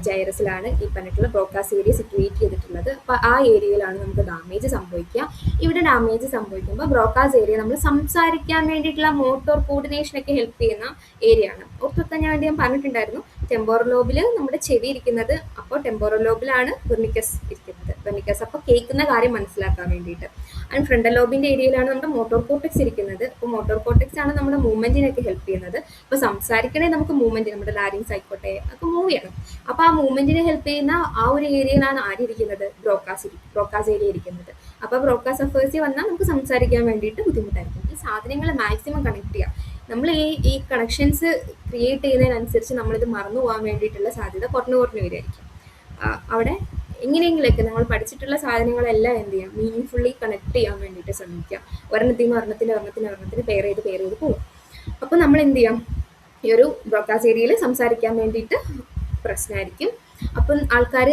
ജൈറസിലാണ് ഈ പറഞ്ഞിട്ടുള്ള ബ്രോക്കാസ് ഏരിയ സിറ്റുവേറ്റ് ചെയ്തിട്ടുള്ളത്. അപ്പോൾ ആ ഏരിയയിലാണ് നമുക്ക് ഡാമേജ് സംഭവിക്കുക. ഇവിടെ ഡാമേജ് സംഭവിക്കുമ്പോൾ ബ്രോക്കാസ് ഏരിയ നമ്മൾ സംസാരിക്കാൻ വേണ്ടിയിട്ടുള്ള മോട്ടോർ കോർഡിനേഷനൊക്കെ ഹെൽപ്പ് ചെയ്യുന്ന ഏരിയ ആണ്. ഓർത്തെടുക്കാൻ വേണ്ടി ഞാൻ പറഞ്ഞിട്ടുണ്ടായിരുന്നു ടെമ്പോറൽ ലോബിൽ നമ്മുടെ ചെവി ഇരിക്കുന്നത്, അപ്പോൾ ടെമ്പോറൽ ലോബിലാണ് വെർണിക്കസ് ഇരിക്കുന്നത്. വെർണിക്കസ്, അപ്പോൾ കേൾക്കുന്ന കാര്യം മനസ്സിലാക്കാൻ വേണ്ടിയിട്ട്. ആൻഡ് ഫ്രണ്ടൽ ലോബിൻ്റെ ഏരിയയിലാണ് നമ്മുടെ മോട്ടോർ കോർട്ടെക്സ് ഇരിക്കുന്നത്. അപ്പോൾ മോട്ടോർ കോർട്ടെക്സ് ആണ് നമ്മുടെ മൂവ്മെൻറ്റിനൊക്കെ ഹെൽപ്പ് ചെയ്യുന്നത്. അപ്പോൾ സംസാരിക്കണേ നമുക്ക് മൂവ്മെൻറ്റ്, നമ്മുടെ ലാരിങ്സ് ആയിക്കോട്ടെ ഒക്കെ മൂവ് ചെയ്യണം. അപ്പോൾ ആ മൂവ്മെൻറ്റിനെ ഹെൽപ്പ് ചെയ്യുന്ന ആ ഒരു ഏരിയയിലാണ് ആരിയിരിക്കുന്നത്, ബ്രോക്കാസ് ഏരിയ ഇരിക്കുന്നത്. അപ്പോൾ ബ്രോക്കാസ് അഫേഴ്സിൽ വന്നാൽ നമുക്ക് സംസാരിക്കാൻ വേണ്ടിയിട്ട് ബുദ്ധിമുട്ടായിരിക്കും. ഈ സാധനങ്ങൾ മാക്സിമം കണക്ട് ചെയ്യുക. നമ്മൾ ഈ കണക്ഷൻസ് ക്രിയേറ്റ് ചെയ്യുന്നതിനനുസരിച്ച് നമ്മളിത് മറന്നു പോകാൻ വേണ്ടിയിട്ടുള്ള സാധ്യത കുറഞ്ഞു വരുമായിരിക്കും. അവിടെ എങ്ങനെയെങ്കിലൊക്കെ നമ്മൾ പഠിച്ചിട്ടുള്ള സാധനങ്ങളെല്ലാം എന്ത് ചെയ്യാം, മീനിങ് ഫുള്ളി കണക്ട് ചെയ്യാൻ വേണ്ടിയിട്ട് ശ്രമിക്കുക. ഒരെണ്ണത്തിന് പെയർ ചെയ്ത് പോകും. അപ്പോൾ നമ്മൾ എന്ത് ചെയ്യാം, ഈ ഒരു ബ്രോഡ്കാസ്റ്റ് ഏരിയയിൽ സംസാരിക്കാൻ വേണ്ടിയിട്ട് പ്രശ്നമായിരിക്കും. അപ്പം ആൾക്കാർ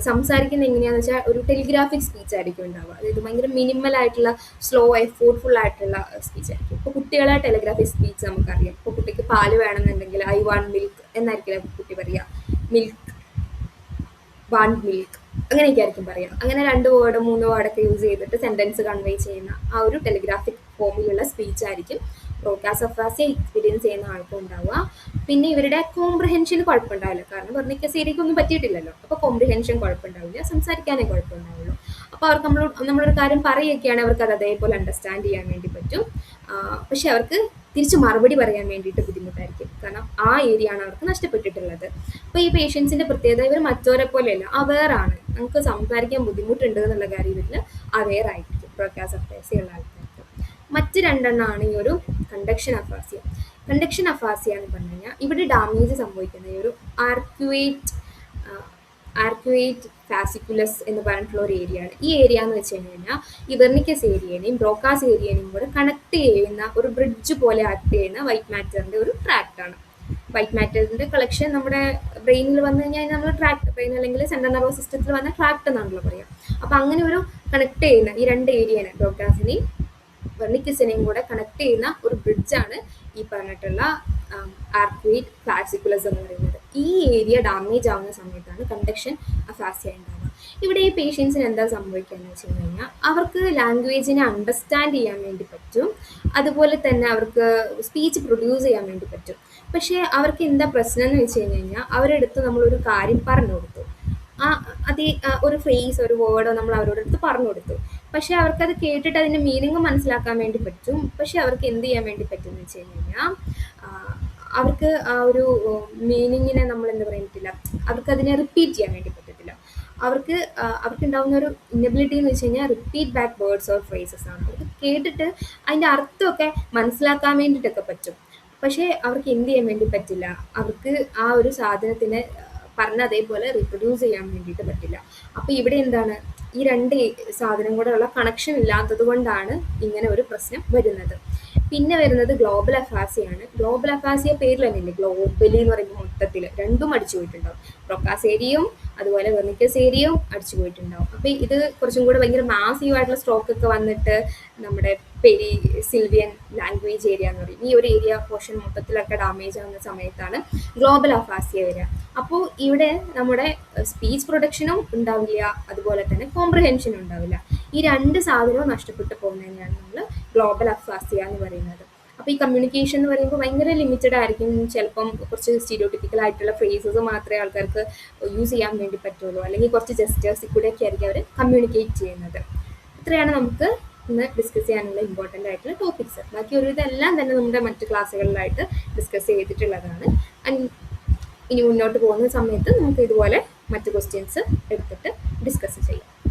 സംസാരിക്കുന്നത് എങ്ങനെയാണെന്ന് വെച്ചാൽ ഒരു ടെലിഗ്രാഫിക് സ്പീച്ച് ആയിരിക്കും ഉണ്ടാവുക. അതായത് ഭയങ്കര മിനിമൽ ആയിട്ടുള്ള സ്ലോ എഫോർട്ട്ഫുൾ ആയിട്ടുള്ള സ്പീച്ച് ആയിരിക്കും. ഇപ്പോൾ കുട്ടികളെ ടെലിഗ്രാഫിക് സ്പീച്ച് നമുക്കറിയാം. ഇപ്പോൾ കുട്ടിക്ക് പാല് വേണമെന്നുണ്ടെങ്കിൽ ഐ വാണ്ട് മിൽക്ക് എന്നായിരിക്കില്ല കുട്ടി പറയുക, വാണ്ട് മിൽക്ക് അങ്ങനെയൊക്കെ ആയിരിക്കും പറയാം. അങ്ങനെ 2 വേർഡ് 3 വേർഡൊക്കെ യൂസ് ചെയ്തിട്ട് സെൻറ്റൻസ് കൺവേ ചെയ്യുന്ന ആ ഒരു ടെലിഗ്രാഫിക് ഫോമിലുള്ള സ്പീച്ച് ആയിരിക്കും ബ്രോഡ്കാസ്റ്റ് അഫേഴ്സ് എക്സ്പീരിയൻസ് ചെയ്യുന്ന ആൾക്കും ഉണ്ടാവുക. പിന്നെ ഇവരുടെ കോംപ്രിഹെൻഷന് കുഴപ്പമുണ്ടാവില്ല, കാരണം വെർണിക്കസ് ഏരിയയ്ക്കൊന്നും പറ്റിയിട്ടില്ലല്ലോ. അപ്പോൾ കോംപ്രിഹെൻഷൻ കുഴപ്പമുണ്ടാവില്ല, സംസാരിക്കാനേ കുഴപ്പമുണ്ടാവുള്ളൂ. അപ്പോൾ അവർക്ക് നമ്മളൊരു കാര്യം പറയുകയൊക്കെയാണ്, അവർക്ക് അത് അതേപോലെ അണ്ടർസ്റ്റാൻഡ് ചെയ്യാൻ വേണ്ടി പറ്റും. പക്ഷെ അവർക്ക് തിരിച്ച് മറുപടി പറയാൻ വേണ്ടിയിട്ട് ബുദ്ധിമുട്ടായിരിക്കും, കാരണം ആ ഏരിയ ആണ് അവർക്ക് നഷ്ടപ്പെട്ടിട്ടുള്ളത്. അപ്പോൾ ഈ പേഷ്യൻസിൻ്റെ പ്രത്യേകത, ഇവർ മറ്റവരെ പോലെയല്ല, അവെയറാണ്. നമുക്ക് സംസാരിക്കാൻ ബുദ്ധിമുട്ടുണ്ട് എന്നുള്ള കാര്യം ഇവരിൽ അവെയർ ആയിരിക്കും ബ്രോഡ്കാസ്റ്റ് അഫേഴ്സിയുള്ള ആൾക്കാർക്ക്. മറ്റ് 2 എണ്ണമാണ് ഈ ഒരു കണ്ടക്ഷൻ അഫാസിയ. കണ്ടക്ഷൻ അഫാസിയ എന്ന് പറഞ്ഞു കഴിഞ്ഞാൽ ഇവിടെ ഡാമേജ് സംഭവിക്കുന്ന ഈ ഒരു ആർക്യുവേറ്റ് ഫാസിക്കുലസ് എന്ന് പറഞ്ഞിട്ടുള്ള ഒരു ഏരിയ ആണ്. ഈ ഏരിയ എന്ന് വെച്ച് കഴിഞ്ഞാൽ ഈ വെർണിക്കസ് ഏരിയനെയും ബ്രോക്കാസ് ഏരിയനെയും കൂടെ കണക്ട് ചെയ്യുന്ന ഒരു ബ്രിഡ്ജ് പോലെ ആക്ട് ചെയ്യുന്ന വൈറ്റ് മാറ്ററിൻ്റെ ഒരു ട്രാക്റ്റാണ്. വൈറ്റ് മാറ്ററിൻ്റെ കളക്ഷൻ നമ്മുടെ ബ്രെയിനിൽ വന്നു കഴിഞ്ഞാൽ നമ്മൾ ബ്രെയിൻ അല്ലെങ്കിൽ സെൻട്രൽ നെർവസ് സിസ്റ്റത്തിൽ വന്ന ട്രാക്ട് എന്നാണല്ലോ പറയുക. അപ്പോൾ അങ്ങനെ ഒരു കണക്ട് ചെയ്യുന്ന ഈ 2 ഏരിയനെ, ബ്രോക്കാസിനെയും വെർണിക്കസിനെയും കൂടെ കണക്ട് ചെയ്യുന്ന ഒരു ബ്രിഡ്ജാണ് ഈ പറഞ്ഞിട്ടുള്ള ആർക്യുവേറ്റ് ഫാസിക്കുലസ് എന്ന് പറയുന്നത്. ഈ ഏരിയ ഡാമേജ് ആവുന്ന സമയത്താണ് കണ്ടക്ഷൻ അഫാസിയ ഉണ്ടാവുക. ഇവിടെ ഈ പേഷ്യൻസിന് എന്താ സംഭവിക്കുക എന്ന് വെച്ച് കഴിഞ്ഞാൽ അവർക്ക് ലാംഗ്വേജിനെ അണ്ടർസ്റ്റാൻഡ് ചെയ്യാൻ വേണ്ടി പറ്റും, അതുപോലെ തന്നെ അവർക്ക് സ്പീച്ച് പ്രൊഡ്യൂസ് ചെയ്യാൻ വേണ്ടി പറ്റും. പക്ഷേ അവർക്ക് എന്താ പ്രശ്നം എന്ന് വെച്ച് കഴിഞ്ഞാൽ അവരുടെ അടുത്ത് നമ്മളൊരു കാര്യം പറഞ്ഞു കൊടുത്തു, ഒരു ഫ്രേസ് ഒരു വേർഡോ നമ്മൾ അവരോട് അടുത്ത് പറഞ്ഞു കൊടുത്തു. പക്ഷെ അവർക്കത് കേട്ടിട്ട് അതിൻ്റെ മീനിങ് മനസ്സിലാക്കാൻ വേണ്ടി പറ്റും. പക്ഷെ അവർക്ക് എന്ത് ചെയ്യാൻ വേണ്ടി പറ്റും എന്ന് വെച്ച് കഴിഞ്ഞാൽ അവർക്ക് ആ ഒരു മീനിങ്ങിനെ നമ്മൾ എന്താ പറയാൻ പറ്റില്ല, അവർക്കതിനെ റിപ്പീറ്റ് ചെയ്യാൻ വേണ്ടി പറ്റത്തില്ല. അവർക്കുണ്ടാവുന്ന ഒരു ഇന്നബിലിറ്റി എന്ന് വെച്ച് കഴിഞ്ഞാൽ repeat back words or phrases ആണ്. അവർക്ക് കേട്ടിട്ട് അതിൻ്റെ അർത്ഥമൊക്കെ മനസ്സിലാക്കാൻ വേണ്ടിയിട്ടൊക്കെ പറ്റും. പക്ഷേ അവർക്ക് എന്ത് ചെയ്യാൻ വേണ്ടി പറ്റില്ല, അവർക്ക് ആ ഒരു സാധനത്തിനെ പറഞ്ഞ അതേപോലെ റീപ്രൊഡ്യൂസ് ചെയ്യാൻ വേണ്ടിയിട്ട് പറ്റില്ല. അപ്പോൾ ഇവിടെ എന്താണ്, ഈ 2 സാധനം കൂടെ ഉള്ള കണക്ഷൻ ഇല്ലാത്തത് കൊണ്ടാണ് ഇങ്ങനെ ഒരു പ്രശ്നം വരുന്നത്. പിന്നെ വരുന്നത് ഗ്ലോബൽ അഫാസിയാണ്. ഗ്ലോബൽ അഫാസിയ പേരിൽ തന്നെ ഇല്ലേ, ഗ്ലോബലി എന്ന് പറയുമ്പോൾ മൊത്തത്തിൽ 2ഉം അടിച്ചു പോയിട്ടുണ്ടാവും. ബ്രോക്കാസ് ഏരിയയും അതുപോലെ വെർണിക്കസ് ഏരിയയും അടിച്ചു പോയിട്ടുണ്ടാവും. അപ്പോൾ ഇത് കുറച്ചും കൂടെ ഭയങ്കര മാസീവ് ആയിട്ടുള്ള സ്ട്രോക്ക് ഒക്കെ വന്നിട്ട് നമ്മുടെ സിൽവിയൻ ലാംഗ്വേജ് ഏരിയ എന്ന് പറയും. ഈ ഒരു ഏരിയ പോർഷൻ മൊത്തത്തിലൊക്കെ ഡാമേജ് ആവുന്ന സമയത്താണ് ഗ്ലോബൽ അഫാസിയ വരിക. അപ്പോൾ ഇവിടെ നമ്മുടെ സ്പീച്ച് പ്രൊഡക്ഷനും ഉണ്ടാവില്ല, അതുപോലെ തന്നെ കോംപ്രിഹെൻഷനും ഉണ്ടാവില്ല. ഈ 2 സാധനവും നഷ്ടപ്പെട്ടു പോകുന്നതിനാണ് നമ്മൾ ഗ്ലോബൽ അഫാസിയ എന്ന് പറയുന്നത്. അപ്പോൾ ഈ കമ്മ്യൂണിക്കേഷൻ എന്ന് പറയുമ്പോൾ ഭയങ്കര ലിമിറ്റഡ് ആയിരിക്കും. ചിലപ്പം കുറച്ച് സ്റ്റീരിയോടിപ്പിക്കൽ ആയിട്ടുള്ള ഫ്രേസസ് മാത്രമേ ആൾക്കാർക്ക് യൂസ് ചെയ്യാൻ വേണ്ടി പറ്റുള്ളൂ, അല്ലെങ്കിൽ കുറച്ച് ജസ്റ്റേഴ്സിൽ കൂടെയൊക്കെ ആയിരിക്കും അവർ കമ്മ്യൂണിക്കേറ്റ് ചെയ്യുന്നത്. ഇത്രയാണ് നമുക്ക് ഇന്ന് ഡിസ്കസ് ചെയ്യാനുള്ള ഇമ്പോർട്ടൻ്റ് ആയിട്ടുള്ള ടോപ്പിക്സ്. ബാക്കി ഒരു ഇതെല്ലാം തന്നെ നമ്മുടെ മറ്റ് ക്ലാസ്സുകളിലായിട്ട് ഡിസ്കസ് ചെയ്തിട്ടുള്ളതാണ്. ഇനി മുന്നോട്ട് പോകുന്ന സമയത്ത് നമുക്ക് ഇതുപോലെ മറ്റ് ക്വസ്റ്റ്യൻസ് എടുത്തിട്ട് ഡിസ്കസ് ചെയ്യാം.